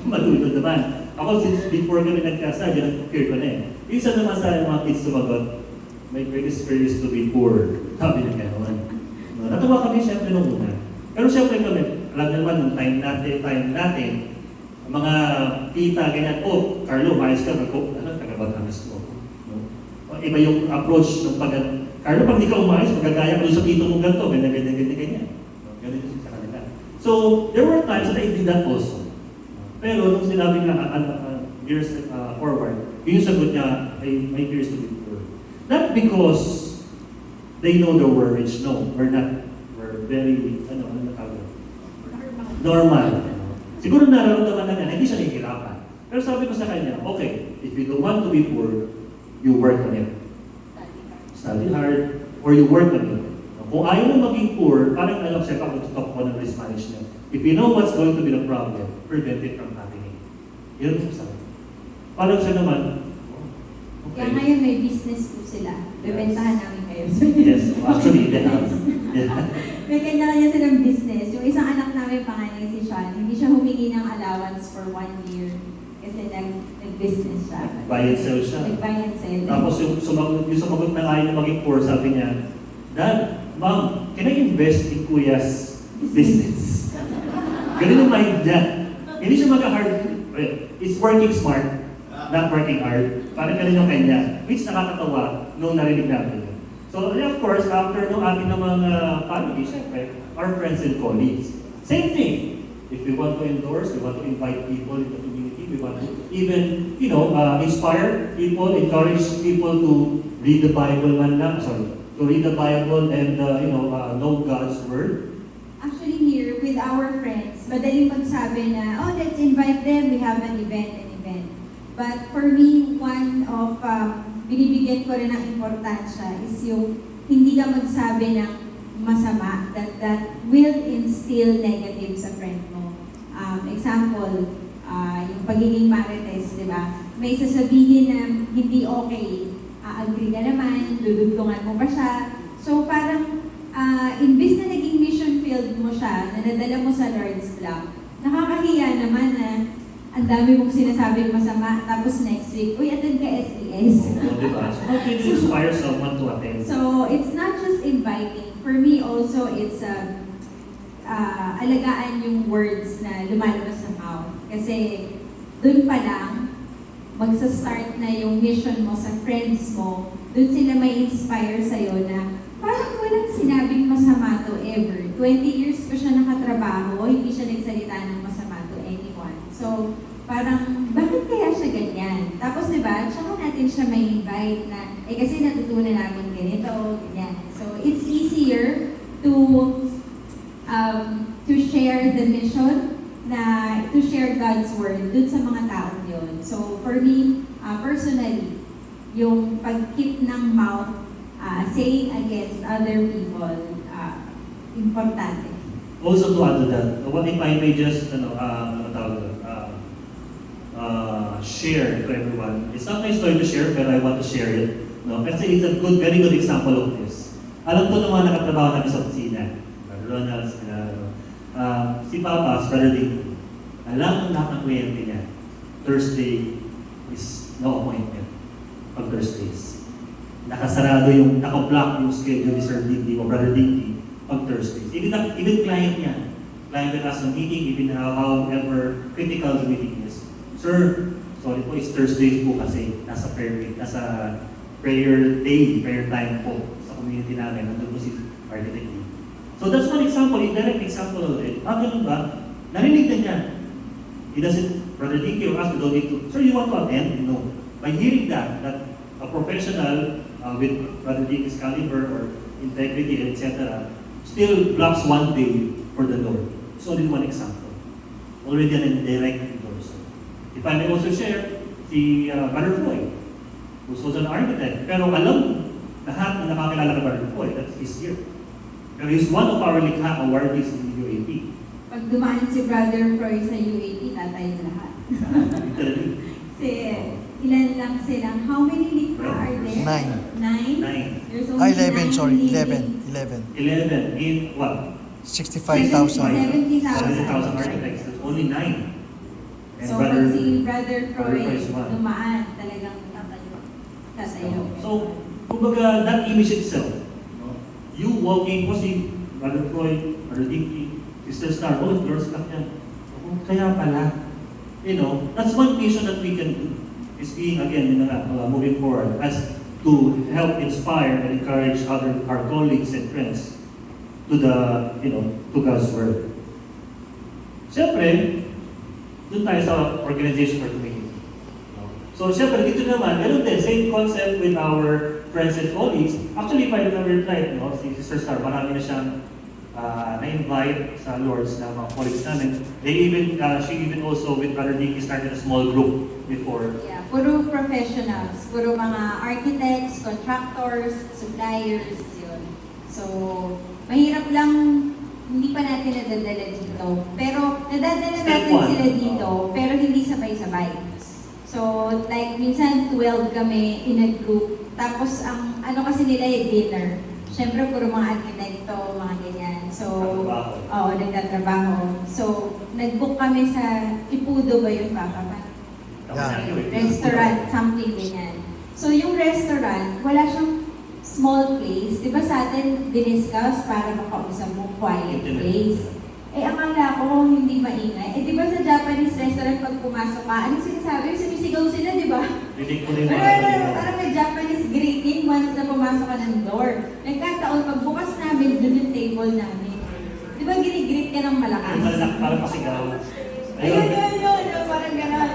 Malunod naman. Ako, since before kami nagkasa, yun ang fear ko na eh. Isa naman sa mga kids sumagot, my greatest fear is to be poor. Sabi na gano'n. Natuwa kami siyempre nung una. Pero siyempre kami, alam naman nung time natin, mga tita, ganyan, Carlo, maayos ka, taga-Batangas ko. Iba yung approach ng Carlo, pag di ka umayos, magagaya ka sa tito mo ganito, ganyan. Ganun yung sa kanila. So, there were times that I did that also. Pero nung sinabi nga, years forward, yung sagot niya, my fears to be poor. Not because they know the word rich, no. We're very, ano natawag? Normal. Siguro nararamdaman na niya, hindi siya nahihirapan. Pero sabi ko sa kanya, okay, if you don't want to be poor, you work on it. Study hard, or you work on it. Kung ayaw mo maging poor, parang alam siya pag mag-talk ko ng risk management. If you know what's going to be the problem, prevent it from happening. Yun ang sabi. Parang siya naman, okay. Kaya ngayon may business po sila. Bebentahan namin kayo. Yes, actually, they have. Yeah. May kanya-kanya silang business. Yung isang anak namin, panganay si Sean, hindi siya humingi ng allowance for 1 year. Kasi nag-business siya. Buy and sell siya. Nag-buy and sell. Tapos yung sumagot na ayaw na maging poor, sabi niya, Dad, Mom, can I invest in Kuya's business? Ganun yung mind niya. Hindi siya mag-hard. It's working smart, not working hard. Parang ganun yung kanya. Which nakakatawa nung narinig namin. So, of course, after nung ating na mga family, syempre, our friends and colleagues. Same thing. If we want to endorse, we want to invite people in the community, we want to even, inspire people, encourage people to read the Bible to read the Bible and, know God's Word. Actually here, with our friends, madaling magsabi na, let's invite them, we have an event. But for me, one of binibigyan ko rin ng importansya is yung hindi ka magsabi ng masama that will instill negative sa friend mo. Example, yung pagiging marites, di ba? May sasabihin na hindi okay, agree ka naman, dudugtungan mo pa siya. So parang, imbis na naging mission field mo siya, na nadala mo sa Lord's Block, nakakahiya naman na ang dami mong sinasabing masama, tapos next week, attend ka SES. Diba? So, how can you inspire someone to attend? So, it's not just inviting. For me also, it's alagaan yung words na lumalabas sa mouth. Kasi, dun pa lang, magsa-start na yung mission mo sa friends mo, dun sila may inspire sa'yo na parang walang sinabing masama to ever. 20 years ko siya nakatrabaho, hindi siya nagsalita ng masama to anyone. So, parang, bakit kaya siya ganyan? Tapos, diba, tsaka natin siya may invite na, kasi natutunan namin ganito, ganyan. So, it's easier to share the mission, to share God's Word dun sa mga taong yun. So, for me, personally, yung pag-keep ng mouth, saying against other people, importante. Also to add to that, what if I may just share to everyone. It's not my story to share, but I want to share it. No? Kasi it's a very good example of this. Alam ko naman nakatrabaho namin sa opisina. Ronald, si Papa, si Brother Dick, alam ng lahat ng kliyente niya, Thursday is no appointment pag Thursdays. Nakasarado naka-block yung schedule ni Sir Dick o Brother Dick pag Thursdays. Even client niya, client will ask ng meeting, even however critical the meeting is. Sir, sorry po, it's Thursdays po kasi nasa prayer day, prayer time po sa community namin. Nandun po si Architect Lee. So that's one example, indirect example of it. Ganun ba? Narinig na niya. He doesn't, Brother Dicky or us, we don't need to, sir, you want to attend? No. By hearing that a professional with Brother Dicky's caliber or integrity, etc., still blocks one day for the Lord. It's only one example. Already an indirect endorsement. If I may also share, si Brother Floyd, who's also an architect, pero alam lahat na nakakilala ka Brother Floyd, that's his year. Pero he's one of our likha awardees in the UAP. Pag dumaan si Brother Floyd sa UAP, tatay na lahat. Kasi ilan lang silang, how many likha are there? 9. 9? There's only 11, sorry, 9 11. 11 in what? 65,000. 70,000 architects. There's only 9. And So pag si Brother Floyd Floyd is one. dumaan, talagang tatayo. So, kumbaga, that image itself, no? You walking, po si Brother Floyd, Brother Dicky, Sister Star, oh, girls lang yan. Oh, kaya pala. You know, that's one mission that we can do. Is being, again, moving forward, as to help inspire and encourage our colleagues and friends to to God's Word. Siyempre, doon tayo sa organization for community. So, siyempre, dito naman, meron din, same concept with our friends and colleagues. Actually, if I remember right, si Sister Star, marami na siyang na-invite sa Lords na mga colleagues namin. She even also, with Brother Dicky, started a small group before. Yeah, puro professionals, puro mga architects, contractors, suppliers, yun. So, mahirap lang, hindi pa natin nadadala dito. Pero, nadadala natin sila dito, pero hindi sabay-sabay. So, like, minsan 12 kami in a group, tapos ang ano kasi nila dinner. Siyempre, puro mga arkitekto, mga ganyan. So, nagtatrabaho. So, nag-book kami sa Ipudo ba yun, Papa? Restaurant, something ganyan. So, yung restaurant, wala siyang small place. Di ba sa atin, diniscuss para makausap mo quiet place. Akala ko hindi maingay. Di ba sa Japanese restaurant, pag pumasok ka, anong sinasabi? Sumisigaw sila, di ba? Parang may Japanese greeting once na pumasok ka ng door. Nagkataon, pagbukas namin, dun yung table namin. Di ba ginigreet ka ng malakas? Parang pasigaw. Ayun, parang gano'n.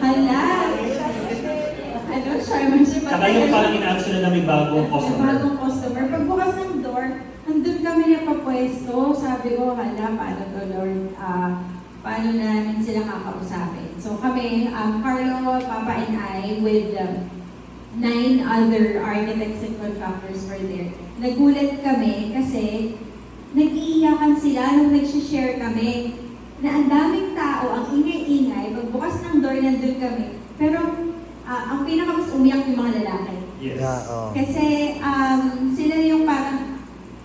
Hala! Chairmanship. Saka yung parang ina-action na namin bagong customer. Bagong customer. Pagbukas ng door, nandun kami na papwesto. Sabi ko, hala, paano to, Lord? Paano namin sila kakausapin? So kami, Carlo, Papa, and I, with 9 other architects and contractors were there. Nagulat kami kasi nag-iiyakan sila nung nag-share kami na ang daming tao, ang ingay-ingay, pagbukas ng door, nandun kami. Pero ang pinakamas umiyak yung mga lalaki. Yes. Yeah, oh. Kasi sila yung parang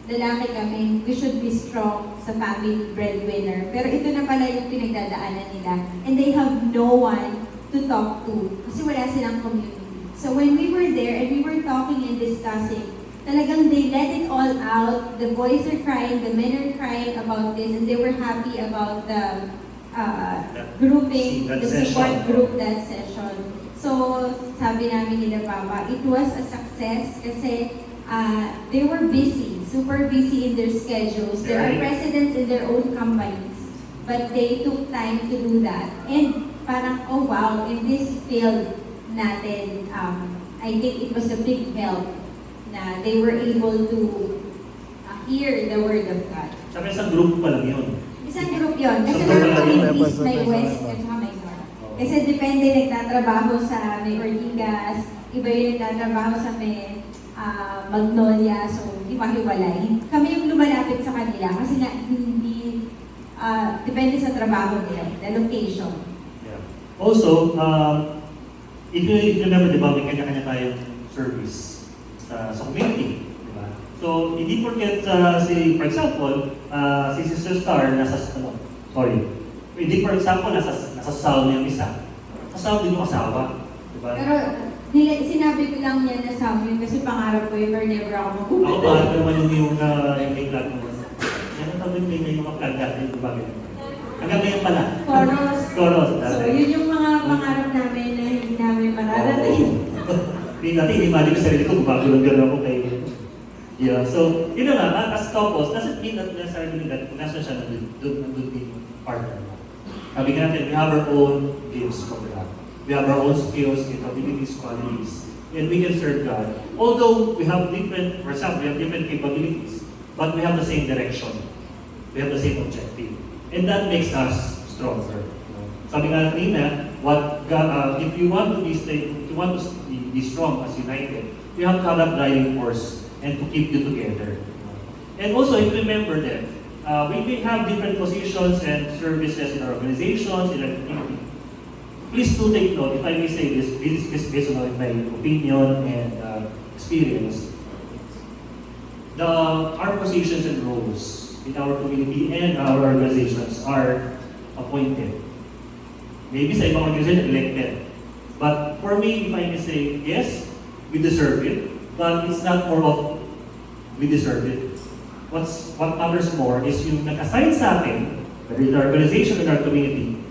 lalaki kami, we should be strong sa family breadwinner. Pero ito na pala yung pinagdadaanan nila. And they have no one to talk to. Kasi wala silang community. So when we were there and we were talking and discussing, talagang they let it all out. The boys are crying, the men are crying about this, and they were happy about the grouping, the support group that session. So, sabi namin nila Papa, it was a success kasi they were busy, super busy in their schedules. There are presidents in their own companies, but they took time to do that. And parang, oh wow, in this field natin, I think it was a big help na they were able to hear the Word of God. Saka isang group pa lang yun. Isang group yun, kasi Isang meron group kami lang East, may West, at saka may North. Kasi depende, nagtatrabaho sa may Ortigas, iba yung nagtatrabaho sa may Magnolia, so iba-hiwalay. Kami yung lumalapit sa kanila kasi nga hindi, depende sa trabaho nila, the location. Yeah. Also, if you remember, di ba, may kanya-kanya tayong service sa community. Di ba? So, hindi porket for example, si Sister Star nasa, hindi for example, nasa sound yung isa. Sa sound din yung asawa. Di ba? Pero sinabi ko lang yan na sa amin kasi pangarap ko yun or never ako Ako magpupunta. ba, ito naman yung may flag mo. Yan ang tawag may mga flag natin, di ba? Hanggang ngayon pala. Chorus. Chorus. So, yun yung mga pangarap namin na hindi namin mararating. Hindi mali ko sarili ko, gumagulong gano'n ako kay... Yeah, so, yun na nga, as couples, doesn't mean that necessarily that nasa siya nandun din partner. Sabi nga natin, we have our own gifts for God. We have our own skills, capabilities, qualities, and we can serve God. Although we have different, for example, we have different capabilities, but we have the same direction. We have the same objective. And that makes us stronger. Sabi nga kanina, if you want to be strong as united, you have to have that driving force and to keep you together. And also, if you remember that, we may have different positions and services in our organizations, in our community. Please do take note, if I may say this is based on my opinion and experience. Our positions and roles in our community and our organizations are appointed. Maybe sa ibang organization, elected. But for me, if I may say, yes, we deserve it, but it's not more of we deserve it. What matters more is yung nag-assign sa atin, whether in our organization and our community,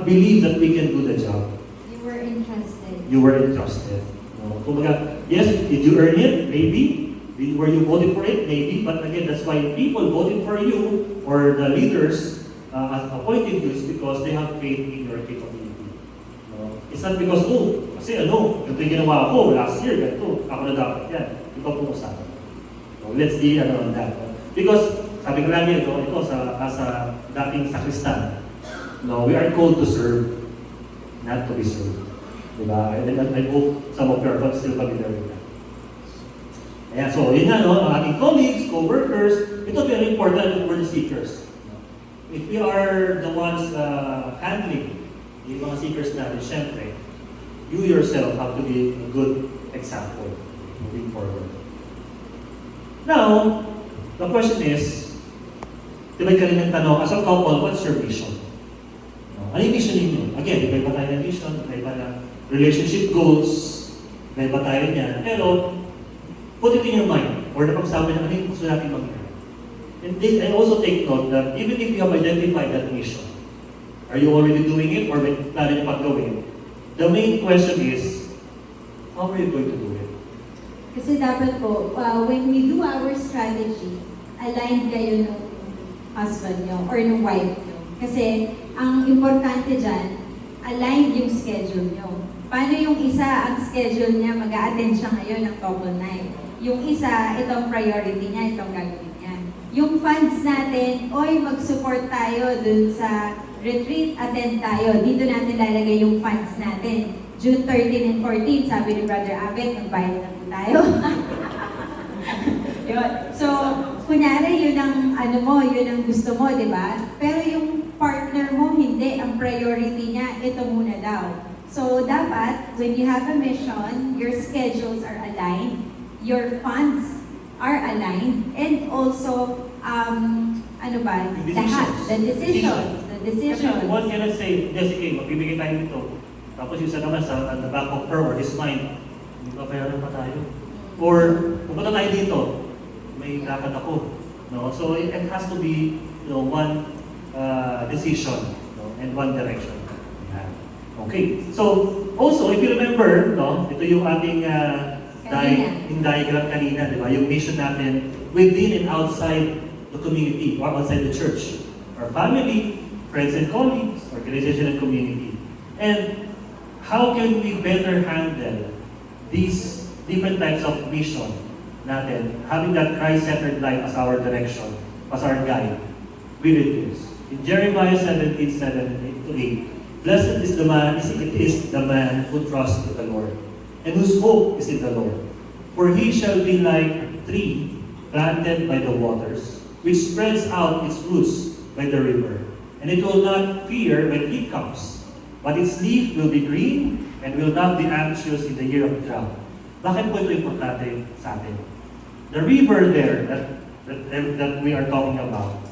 believe that we can do the job. You were entrusted. You were entrusted. No? Kumbaga, yes, did you earn it? Maybe. Were you voted for it? Maybe. But again, that's why people voted for you or the leaders appointed you is because they have faith in your capability. No? It's not because, kasi ganito yung ginawa ko last year, ganito, ako na dapat yan. Ikaw po sa akin. So, let's be on that. Because, sabi ko lang ito as a dating sakristan, no, we are called to serve, not to be served. Diba? And I hope some of you are still familiar with that. Ayan, so yun nga, no, ang ating colleagues, co-workers, ito very important for the seekers. If we are the ones handling yung mga seekers natin, syempre, you yourself have to be a good example moving forward. Now, the question is, di ba kaninang tanong, as a couple, what's your vision? Ano yung vision ninyo? Again, iba-iba tayo ng vision, iba-iba ng relationship goals, iba-iba tayo niyan. Pero, put it in your mind, or napag-usapan na ano yung gusto natin mangyari. And then, I also take note that even if you have identified that mission, are you already doing it or may plano nyo pag-gawin? The main question is, how are you going to do it? Kasi dapat po, when we do our strategy, aligned kayo ng husband nyo or ng wife nyo. Kasi ang importante dyan, aligned yung schedule nyo. Paano yung isa, ang schedule niya, mag-a-attend siya ngayon ng couple night. Yung isa, itong priority niya, itong gagawin niya. Yung funds natin, mag-support tayo dun sa retreat, attend tayo. Dito natin lalagay yung funds natin. June 13 and 14, sabi ni Brother Abet, nagbayad na po tayo. Yun. So, kunyari, yun ang yun ang gusto mo, di ba? Pero yung partner mo, hindi. Ang priority niya, ito muna daw. So, dapat, when you have a mission, your schedules are aligned, your funds are aligned, and also, lahat, the decisions. Kasi one cannot say, sige, magbibigay tayo nito. Tapos yung isa naman sa the back of her or his mind, hindi pa bayaran pa tayo. Or, pupunta tayo dito, may lakad ako. No? So it has to be one decision and one direction. Yeah. Okay. So, also, if you remember, ito yung ating diagram kanina, di ba? Yung mission natin within and outside the community or outside the church. Our family, friends and colleagues, organization and community. And how can we better handle these different types of mission natin, having that Christ-centered life as our direction, as our guide? We read this. In Jeremiah 17:7-8, Blessed is the man, it is the man who trusts in the Lord, and whose hope is in the Lord. For he shall be like a tree planted by the waters, which spreads out its roots by the river. And it will not fear when heat comes, but its leaf will be green, and will not be anxious in the year of drought. Bakit po ito importante sa atin? The river there that we are talking about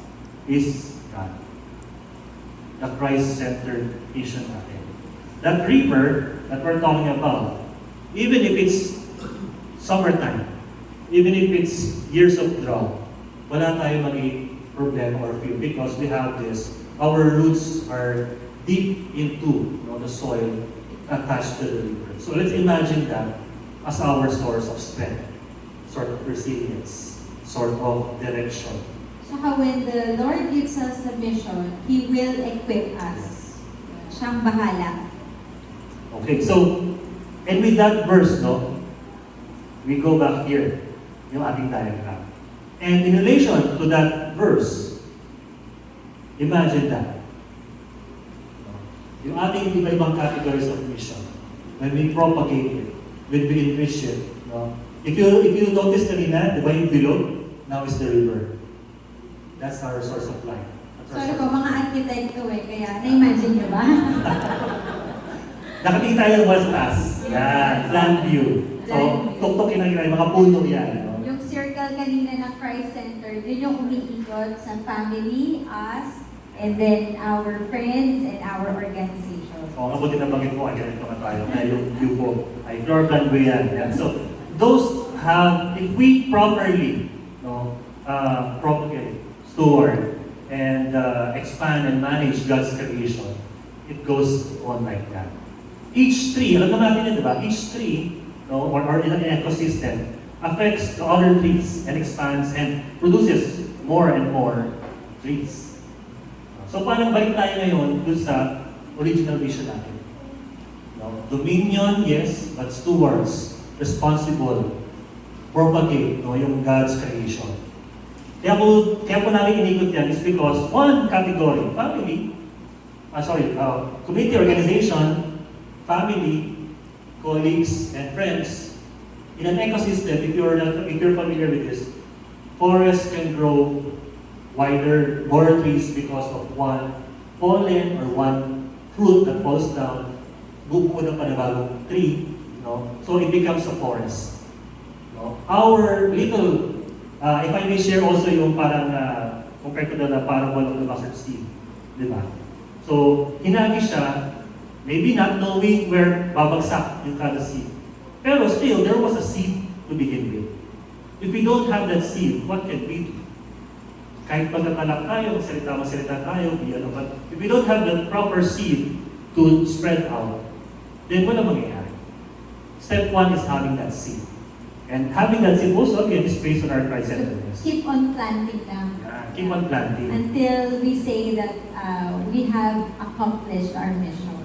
is God. The Christ-centered vision natin. That river that we're talking about, even if it's summertime, even if it's years of drought, wala tayong maging problema or fear because we have this. Our roots are deep into the soil attached to the river. So let's imagine that as our source of strength, sort of resilience, sort of direction. Saka when the Lord gives us a mission, He will equip us. Siyang bahala. Okay, so, and with that verse, we go back here, yung ating diagram. And in relation to that verse, imagine that. Yung ating iba-ibang categories of mission, when we propagate it, when we enrich it, if you notice kanina, di ba yung bilog, now is the river. That's our source of life. Sorry po, mga architect ko kaya na-imagine nyo ba? Nakatingin tayo ng west taas. Yan, land view. So, tuktokin lang yung mga puno yan. Yung circle kanina ng Christ Center, yun yung umiikot sa family, us, and then our friends and our organization. O, mabuti na bagay po, ganito ka tayo. Kaya yung view po ay floor plan po yan. So, those have, if we properly propagate, steward, and expand and manage God's creation, it goes on like that. Each tree, alam naman natin yun, di ba? Each tree, or in an ecosystem, affects the other trees and expands and produces more and more trees. So, paano balik tayo ngayon dun sa original vision natin? Dominion, yes, but stewards, responsible, propagate yung God's creation. Kaya po namin inikot yan is because one category, community organization, family, colleagues, and friends. In an ecosystem, if you're familiar with this, forests can grow wider, more trees because of one pollen or one fruit that falls down, bubuo ng panibagong tree, so it becomes a forest. Our little, if I may share also yung parang, compared to the parable of the mustard seed, di ba? So, hinagi siya, maybe not knowing where babagsak yung kada seed. Pero still, there was a seed to begin with. If we don't have that seed, what can we do? Kahit pagkakalak tayo, magsalita tayo, but if we don't have the proper seed to spread out, then wala mangyayari. Step one is having that seed. And having that seed also, again, is based on our Christ-centeredness. Keep on planting them. Keep on planting. Until we say that we have accomplished our mission.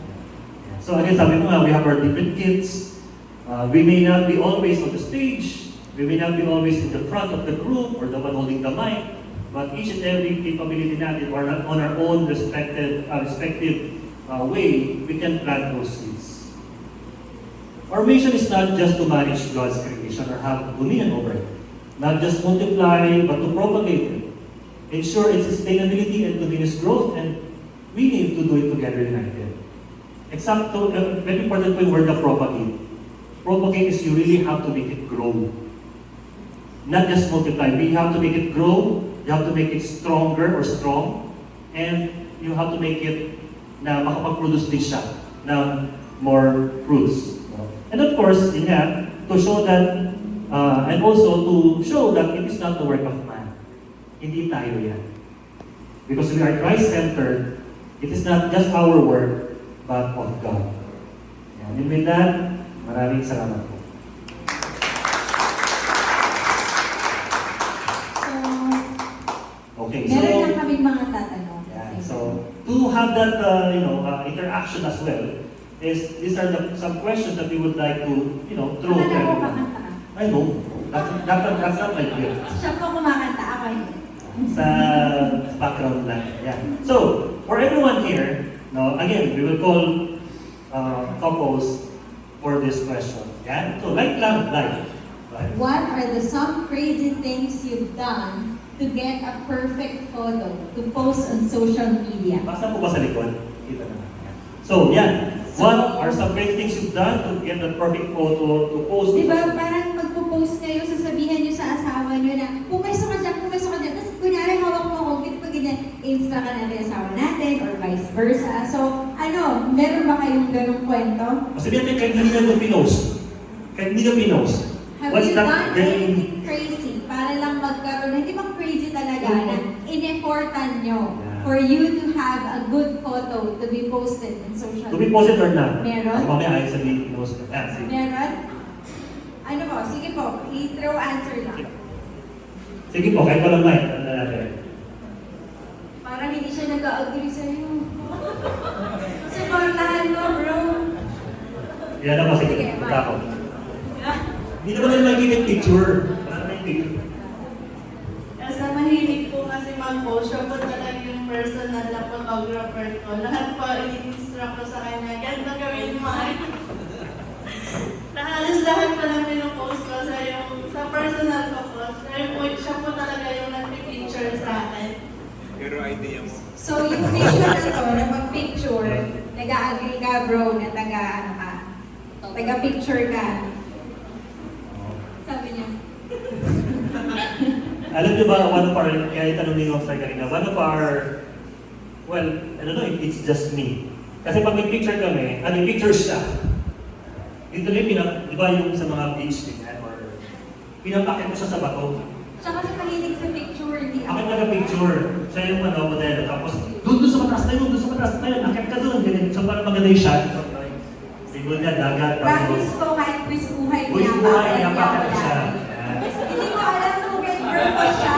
So again, sabi mo nga, we have our different gifts. We may not be always on the stage. We may not be always in the front of the group or the one holding the mic. But each and every capability natin or on our own respective way, we can plant those seeds. Our mission is not just to manage God's creation or have dominion over it. Not just multiply, but to propagate it. Ensure its sustainability and continuous growth, and we need to do it together united. Very important point word na propagate. Propagate is you really have to make it grow. Not just multiply. We have to make it grow, you have to make it stronger or strong, and you have to make it na makapag-produce din siya ng more fruits. And of course, to show that, and also to show that it is not the work of man. Hindi tayo yan. Because we are Christ-centered, it is not just our work, but of God. And with that, maraming salamat po. Okay, so Meron lang kaming mga tatanong. yeah, so to have that interaction as well, these are some questions that we would like to throw to Akala ko everyone. kakanta ka. I know, that's not my gift. Siya po kumakanta, ako hindi. Sa background lang. Yeah. So, for everyone here, No, again, we will call couples for this question. Yan. So, like lang, like. Right? What are the some crazy things you've done to get a perfect photo to post on social media? Basta po ba sa likod? Kita na. So, yan. What are some great things you've done to get the perfect photo to post? Di ba, parang magpo-post kayo, sasabihan nyo sa asawa nyo na, pumeso ka dyan, tapos kunyari hawak mo ako, ganito pa ganyan, insta ka natin asawa natin, or vice versa. So, ano, meron ba kayong ganong kwento? Sabihin natin kahit hindi na ito pinost. Kahit hindi na pinost. Have What's you that done very- anything crazy para lang magkaroon, hindi bang crazy talaga, na in-effortan nyo Yeah. for you to have a good photo to be posted in social To be posted or not? Meron? Mamaya ayaw sabihin pinost. Sige. Meron? Ano po? Sige po, i-throw answer lang. Sige po, kahit walang mic. Ano natin? Parang hindi siya nag-agree sa'yo. Supportahan mo, bro. Yan ako, sige. Sige, Punta ako. Hindi naman nila makikita yung picture. Wala na yung picture. Kasi mahilig po kasi mag-post. Siya po talaga yung personal na photographer ko. Lahat po i-instruct ko sa kanya. Ganito gawin mo ay. Halos lahat pa lang pinupost ko sa personal ko po. Siya po talaga yung nagpipicture sa akin. Pero idea mo. So, yung vision na to, na pag-picture, nag-agree ka, bro, na taga-picture ka. Sabi niya. Alam niyo ba, one of our, kaya itanong ni Officer kanina, one of our, well, I don't know if it's just me. Kasi pag may picture kami, picture siya. Dito rin, di ba yung sa mga beach, or pinapakit ko siya sa bato. Siya kasi mahilig sa picture, hindi Ako yung nag-picture. Siya yung modelo. Tapos, doon sa mataas na yun, doon sa mataas na yun. Akit ka doon. Ganyan. So, parang maganda yung shot. Siguro niya, dagat. Practice ko kahit quiz buhay Quiz buhay, pinapakit ko siya. Hindi ko alam kung get girl pa siya.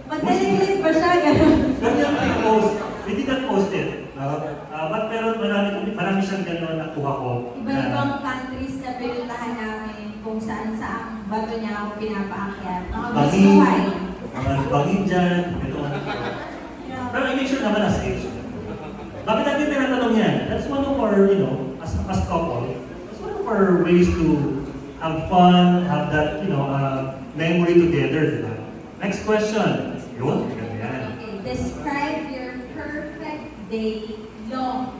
Magdalilit ba siya? Ganun. Pero yung post, hindi na posted. But pero marami siyang gano'n nakuha ko. Iba-ibang countries na pinuntahan namin kung saan bato niya ako pinapaakyat. Mga quiz Bangin, buhay. mga bangin dyan. Pero I make sure naman as age. Bakit natin tinatanong yan? That's one of our, as couple, that's one of our ways to have fun, have that, memory together, di ba? Next question. Yun, ganda yan. Okay, describe your perfect day long.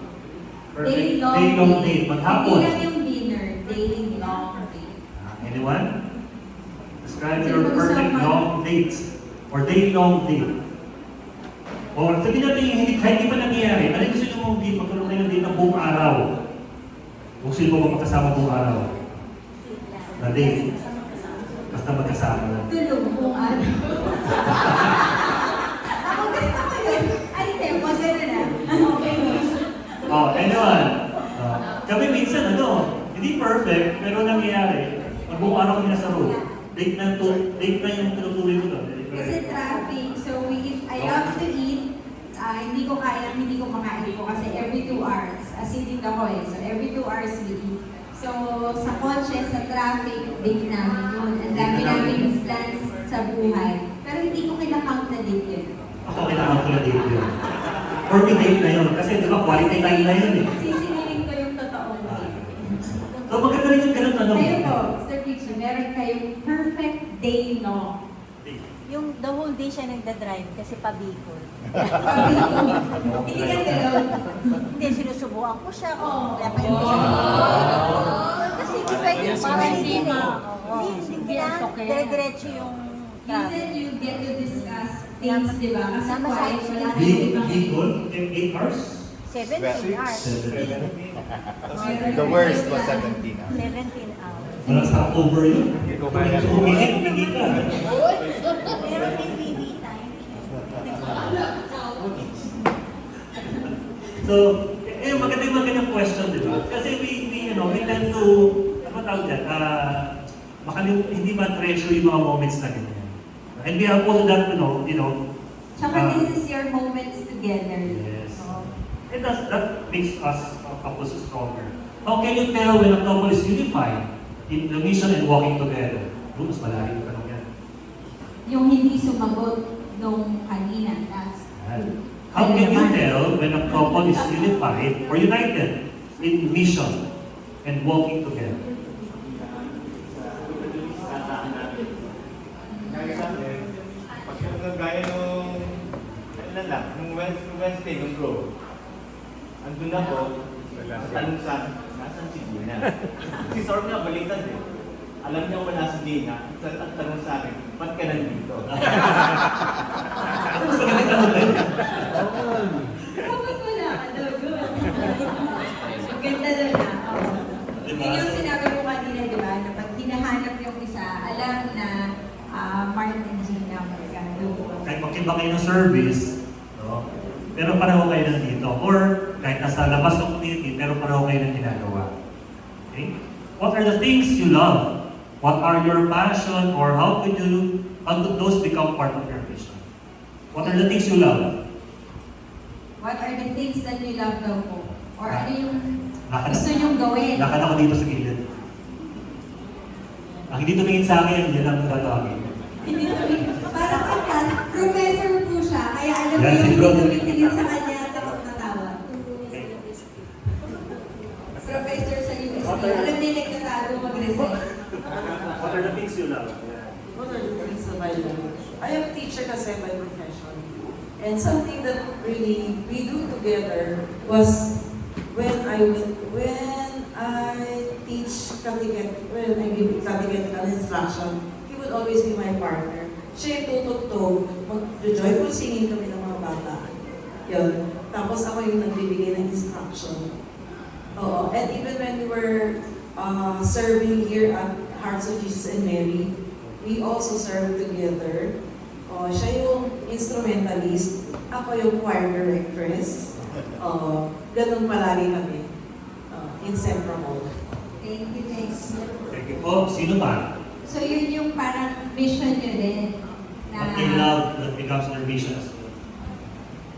Perfect day long date. Maghapon. Hindi lang yung dinner, day long date. Anyone? Describe Sino your ba perfect gusto? long date or day long date. Or sabihin natin yung kahit di pa nangyayari, ano yung gusto nyo mong date? Magkaroon kayo ng date ng buong araw. Kung sino mo magkasama buong araw. Na date. Basta magkasama lang. Tulog kung ano. Ako gusto ko yun. Ay, tempo, gano'n na. Okay. Oh, anyone? Kami minsan, hindi perfect, pero nangyayari. Magbuong araw kami nasa road. Date na yung tinutuloy ko doon. Kasi traffic, so I love to eat. Hindi ko makain ko kasi every 2 hours. Acidic ako eh. So every 2 hours we eat. So sa kotse, sa traffic, date namin yun. Ang dami namin plans sa buhay. Pero hindi ko kinakount na date yun. Ako kailangan ko na date yun. For me, date na yun. Kasi di ba, quality time na yun eh. Sisingilin ko yung totoong date. So maganda rin yung ganun Kayo po, Sir Richie, meron kayong perfect day long. Yung the whole day siya nagda-drive kasi pa-Bicol. Hindi ka gano'n. Hindi, sinusubuan ko siya. Oo. Kaya pa hindi siya. Kasi hindi pwede para hindi na. Hindi na. Dire-diretso yung Minsan traffic. you get to discuss things, di ba? Kasi Sama sa quiet, wala action. na Bicol, 8 hours? 17 hours. 17. The worst was 17 hours. 17 hours. Walang stopover yun. Kung umihit, hindi ka. Pero may TV time. So, maganda yung magandang question, di ba? Kasi we tend to, ano tawag yan, hindi ma-treasure yung mga moments na ganyan. And we have also that, Tsaka this is your moments together. Yes. So, and that makes us couples stronger. How can you tell when a couple is unified in the mission and walking together? Mas malalim yung tanong yan. yung hindi sumagot nung kanina, last. Yan. How can you tell when a couple is unified or united in mission and walking together? Kaya sa akin, pag gaya nung, ano lang, nung Wednesday, nung bro, andun ako, tanong sa akin, nasan si Gina? Si Sorb nga, baliktad eh. Alam niya wala si Gina, at tanong sa akin, ba't ka nandito? Ano mas magaling tanong din? Dapat wala ka daw doon. Ang ganda doon na. Diba? Yun yung sinabi ko kanina, di ba? Na pag hinahanap yung isa, alam na Martin and Gina Mercado. Kahit magkiba kayo ng service, no? Pero pareho kayo nandito. Or kahit nasa labas ng community, pero pareho kayo ng ginagawa. Okay? What are the things you love? What are your passion? Or how could those become part of your mission? What are the things you love? What are the things that you love daw po? Or ano yung Lakad- gusto niyong gawin? Lakad ako dito sa gilid. Ang hindi tumingin sa akin, yun ang tatawagin. Hindi tuloy. Parang si Kat, professor po siya, kaya alam Yan, si mo Bro. yung tumitingin sa kanya, takot na tawa. Professor sa UST, alam niya nagtatago mag-resign. What are the things you love? What are the things that I love? I am a teacher kasi by profession. And something that really we do together was when I teach when I give catechetical instruction, he would always be my partner. Siya yung tutugtog, mag-joyful singing kami ng mga bata. Yun. Tapos ako yung nagbibigay ng instruction. Oo. And even when we were serving here at Hearts of Jesus and Mary, we also served together. Siya yung instrumentalist, ako yung choir directress. Ganun palagi kami. Inseparable. Thank you, thanks. Thank you po. Sino pa? So yun yung parang mission niyo din. What they love that becomes their vision as well.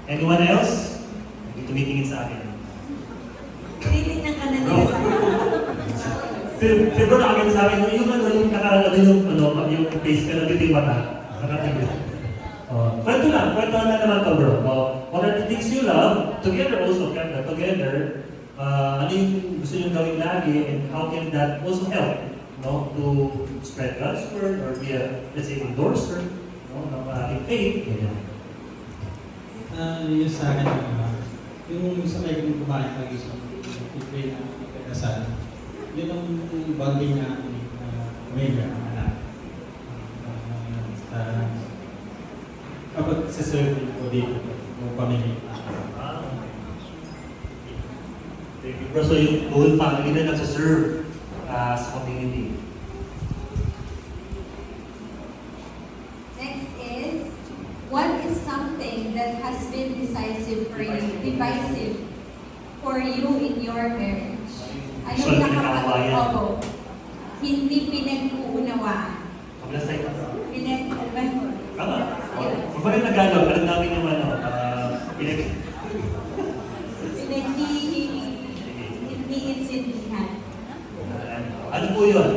Anyone else? Hindi tumitingin sa akin. Tinitingnan ka na nila sa akin. Si bro nakakita sa akin, yung yung face ka na dito yung mata. Nakatingin. Kwento na naman to bro. What are the things you love? Together also, together, ano yung gusto nyo gawin lagi and how can that also help, no, to spread God's word or be a, let's say, endorser, no, ng ating faith. Ganyan. Yung sa akin, yung sa may kumain pag-isip, i-pray na ikasal, yun ang bonding na pamilya, ang anak. Kapag sa-serve ko dito, yung pamilya. Thank you, bro. So yung whole family na nagsaserve sa community. Next is, what is something that has been divisive for you in your marriage? Usual pinag-aawayan. Opo. Hindi pinag-uunawaan. Paglasay pa. Tama. Kung bakit Tagalog, alam namin yung Pinag-iintindihan. ano po yun?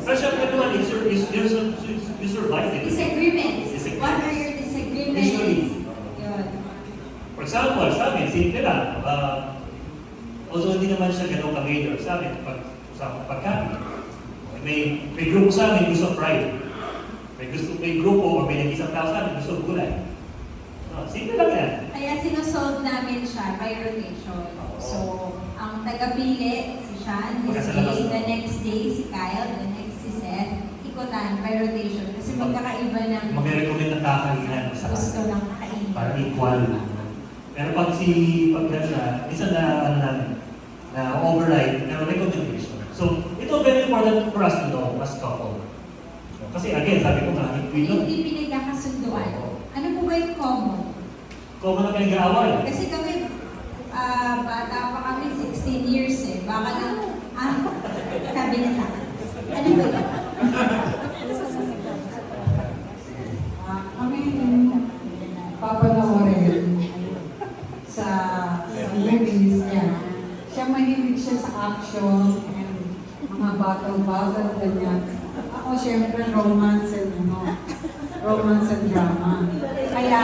Pero syempre naman, you survive it. Disagreements. Disagreements. What are your disagreements? Usually. Yun. For example, sa amin, simple lang. Although hindi naman siya ganun ka-major sa amin, sa pagkain. May grupo sa amin gusto fried. May grupo o may nag-isang tao sa amin gusto gulay. Simple lang yan. Kaya sinusolve namin siya by rotation. So, ang taga-pili, si Sean, this day, the next day, si Kyle, the next si Seth, ikutan by rotation. Kasi magkakaiba ng Mag-recommend ng kakainan sa gusto lang kainin. para equal. Pero pag siya, isa na na override, na recommendation. So, ito very important for us to know as couple. Kasi again, sabi ko nga, if we don't, Hindi pinagkakasunduan. Ano po ba yung common? common na pinag-aaway. Kasi kami, bata pa kami, 16 years eh. Baka lang, sabi niya sa akin. Ano ba yun? Kami papanoorin sa movies niya. Siya mahilig siya sa action and mga battle-battle ganyan. Ako syempre romance and drama. Kaya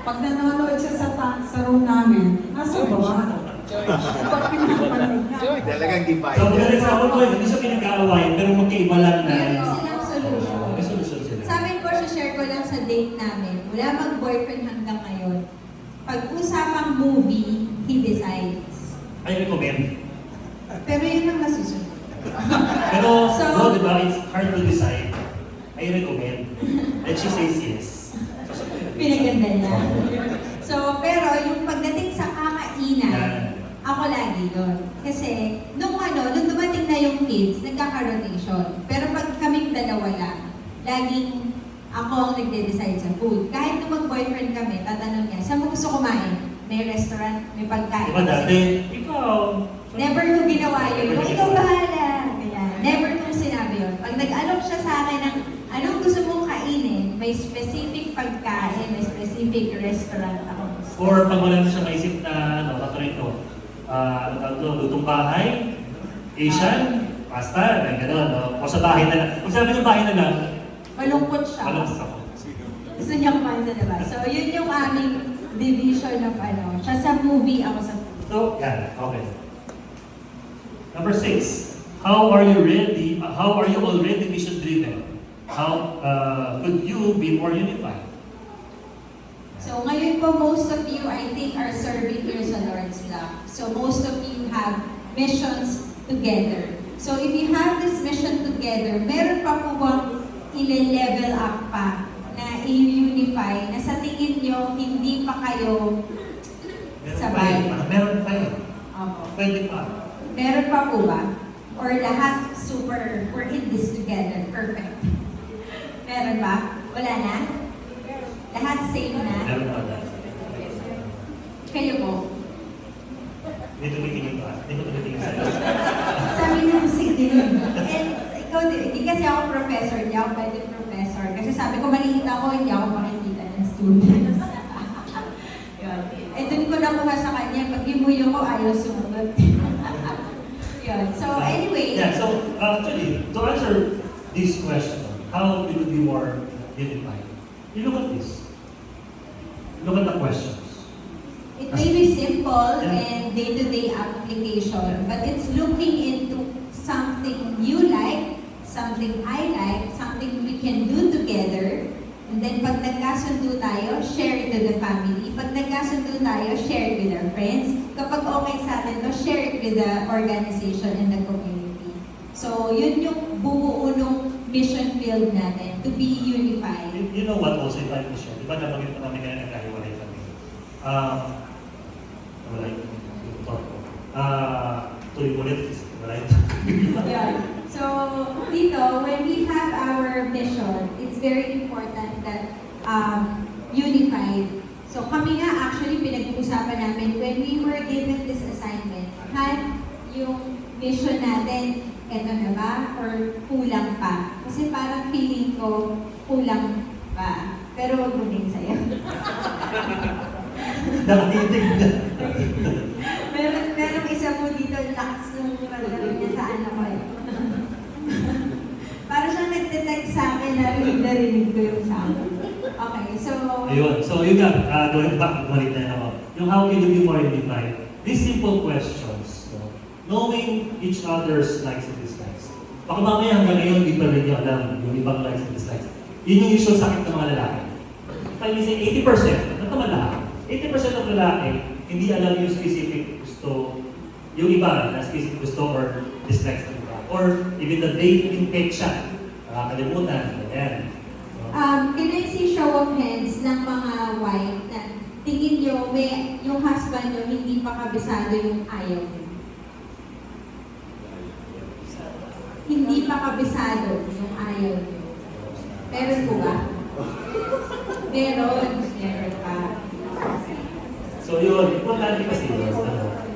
Pag nanonood siya sa room namin, nasa baba. Pag pinapanood niya. Talagang So, divide. for example po, hindi siya pinag-aawayan, pero magkaiba lang na. Meron silang solution. May solusyon sila. Sa amin po, share ko lang sa date namin, wala mag-boyfriend hanggang ngayon. Pag usapang movie, he decides. I recommend. Pero yun ang nasusunod. Pero, So- no, di ba, it's hard to decide. I recommend. And she says yes. Pinaganda niya. So, pero yung pagdating sa kakainan, ako lagi doon. Kasi, nung dumating na yung kids, nagkaka-rotation. Pero pag kaming dalawa lang, laging ako ang nagde-decide sa food. Kahit nung mag-boyfriend kami, tatanong niya, saan mo gusto kumain? May restaurant, may pagkain. Diba dati, ikaw. Never ko ginawa yun. Kung ikaw bahala. Kaya, never kong sinabi yun. Pag nag-alok siya sa akin ng anong gusto mong kainin, may specific pagkain, may specific restaurant ako. Or pag wala na siya maisip na, katulad ito, lutong bahay, Asian, pasta, gano'n, no? O sa bahay na lang. Kung sabi ng bahay na lang, Malungkot siya. malungkot ako. Gusto niya kumain sa labas. So, yun yung aming division of siya sa movie, ako sa food. So, yan, okay. Number 6, how are you already mission driven? How could you be more unified? So ngayon po, most of you, I think, are serving here sa Lord's Block. So most of you have missions together. So if you have this mission together, meron pa po bang ile-level up pa na i-unify na sa tingin nyo, hindi pa kayo sabay? Meron pa yun. Opo. Pwede pa. Meron pa po ba? Or lahat super, we're in this together, perfect? Meron ba? Wala na? Lahat same na? Meron pa. Kayo po? Hindi tumitingin pa. Hindi ko tumitingin sa'yo. Sabi niya, sige. And ikaw, hindi kasi ako professor, hindi ako pwede professor. Kasi sabi ko, maliit ako, hindi ako makikita ng students. Yun. Eh, dun ko nakuha sa kanya, pag imuyo ko, ayaw sumunod. Yun. So, anyway. Yeah, so actually, to answer this question, how will you be more unified? You look at this. Look at the questions. It may be simple and day-to-day application, but it's looking into something you like, something I like, something we can do together. And then pag nagkasundo tayo, share it to the family. Pag nagkasundo tayo, share it with our friends. Kapag okay sa atin to, share it with the organization and the community. So yun yung bumuo ng mission field natin, to be unified. You know what also, if I can share, di ba nabanggit pa namin kaya nagkahiwalay kami? Wala yung thought ko. Tuloy ulit, wala yung thought ko. Yeah. So, dito, when we have our mission, it's very important that unified. So, kami nga actually pinag-uusapan namin when we were given this assignment, had yung mission natin, eto na ba? Or kulang pa? Kasi parang feeling ko, kulang pa. Pero wag mo din sa'yo. Nakatingin. Merong isa po dito, lakas nung pagdalo niya sa ano ko eh. Para siyang nagte-text sa akin, narinig ko yung sound. Okay, so... Ayun. So yun nga, going back, balik na ako. Yung how can you be more unified? These simple questions, no? Knowing each other's likes and dislikes. Baka mamaya hanggang ngayon, di pa rin nyo alam yung ibang likes and dislikes. Yun yung usual sakit ng mga lalaki. If I say 80%, ano naman lahat? 80% ng lalaki, hindi alam yung specific gusto, yung iba na specific gusto or dislikes ng iba. Or even the date intake siya. Nakakalimutan, ganyan. Can I see show of hands ng mga wife na tingin nyo, may, yung husband nyo, hindi pa kabisado yung ayaw nyo? Hindi pa kabisado yung ayaw nyo. Meron po ba? Meron. Meron pa. So yun, importante kasi yun.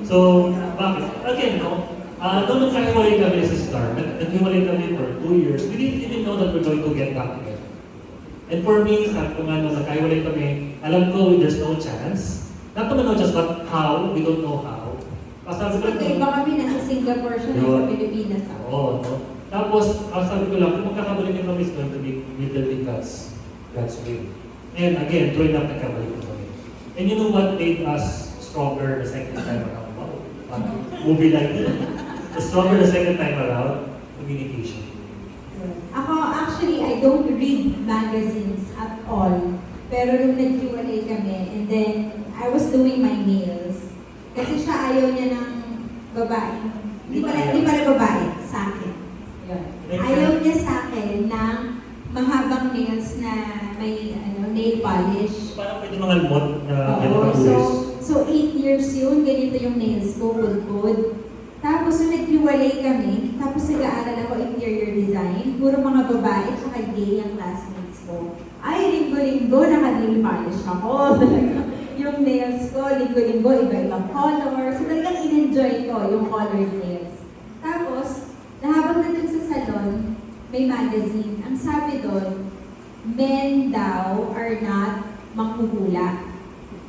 So, bakit? Again, no? Nung nagkahiwalay kami sa Star, naghiwalay kami for 2 years, we didn't even know that we're going to get back together. And for me, sabi ko nga nung nagkahiwalay kami, alam ko there's no chance. Not naman no chance, but how? We don't know how. Sabi ko Kasi iba kami nasa Singapore siya, nasa Pilipinas ako. Oo, no? Tapos, sabi ko lang, kung magkakabalik kami is going to be with God's will. And again, true enough, nagkabalik ko kami. And you know what made us stronger the second time around? Wow, movie like this. The stronger the second time around, communication. Ako, actually, I don't read magazines at all. Pero nung naghiwalay kami, and then I was doing my nails. Kasi siya ayaw niya ng babae. Hindi pala babae, sa akin. Yun. Ayaw niya sa akin ng mahabang nails na may nail polish. Parang pwede mga lumot na Oo, ganito so 8 years yun, ganito yung nails ko, good. Tapos nung naghiwalay kami, tapos nag-aaral ako interior design, puro mga babae tsaka gay ang classmates ko. Ay, linggo-linggo, naka-nail polish ako. Yung nails ko, linggo-linggo, iba-ibang color. So talagang in-enjoy ko yung colored nails. Tapos, nahabang na dun sa salon, may magazine. Ang sabi doon, men daw are not manghuhula.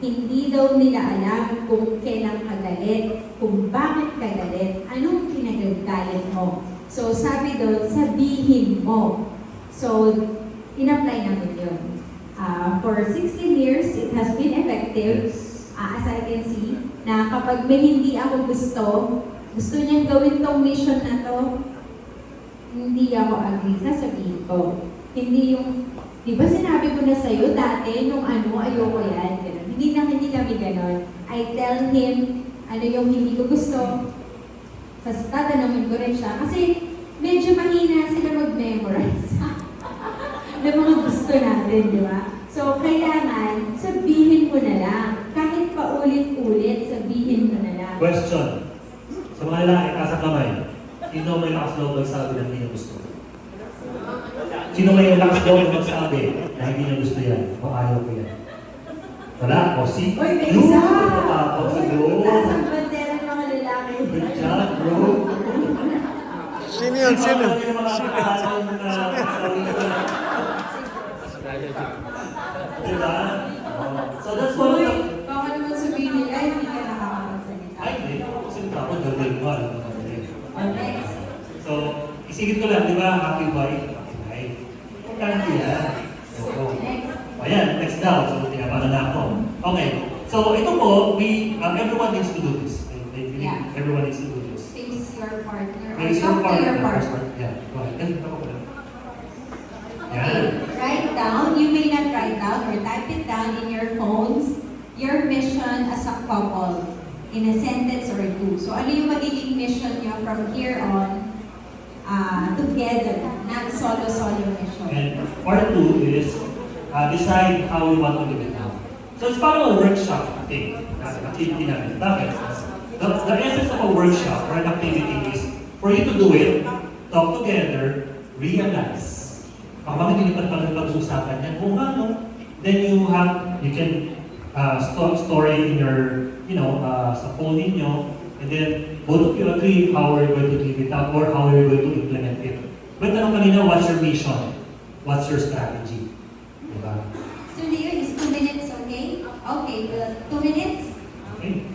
Hindi daw nila alam kung kailan ka galit, kung bakit ka galit, anong kinagagalit mo. So sabi doon, sabihin mo. So, in-apply namin yun. For 16 years, it has been effective. As I can see, na kapag may hindi ako gusto niyang gawin tong mission na to, hindi ako agree, sasabihin ko. Hindi yung, di ba sinabi ko na sa'yo dati, nung ayoko yan, ganun. Hindi kami ganon. I tell him, ano yung hindi ko gusto. Tatanungin ko rin siya. Kasi medyo mahina sila mag-memorize. ng mga gusto natin, di ba? So, kailangan, sabihin mo na lang. Kahit paulit-ulit, sabihin mo na lang. Question. Sa mga lalaki, nasa kamay, sino may lakas loob magsabi na hindi niya gusto? Sino may lakas loob magsabi na hindi niya gusto yan? O ayaw ko yan? Wala. O si... Uy, may Yun! isa! Matapos sa loob. Taas ang bandera ng mga lalaki. Good job, bro. Sino yun? Sino? Hindi naman makakakala yung diba? So that's one of Uy, the... baka naman sabihin nila, hindi ka nakakapagsalita. Ay, hindi. Kasi dapat gagawin mo. Next. So, isingit ko lang, di ba? Happy wife, happy life. Importante yan. So, ayan, next down. So, tinapano na ako. Okay. So, ito po, everyone needs to do this. I believe Yeah. everyone needs to do this. Face your partner. Or Face your talk to partner. your partner. Yeah, go ahead. Ganito ako lang. Yan. Write down, you may not write down or type it down in your phones, your mission as a couple in a sentence or two. So ano yung magiging mission nyo from here on together, not solo-solo mission. And part 2 is decide how we want to live it out. So it's parang a workshop thing. Activity natin. Bakit? The essence of a workshop or an activity is for you to do it, talk together, realize. Bakit hindi pa rin pag-uusapan yan? Kung ano, then you can store it in your, sa phone ninyo, and then both of you agree how we're going to live it out or how we're going to implement it. But tanong kanina, what's your mission? What's your strategy? Diba? So Leo, is 2 minutes okay? Okay, 2 minutes? Okay.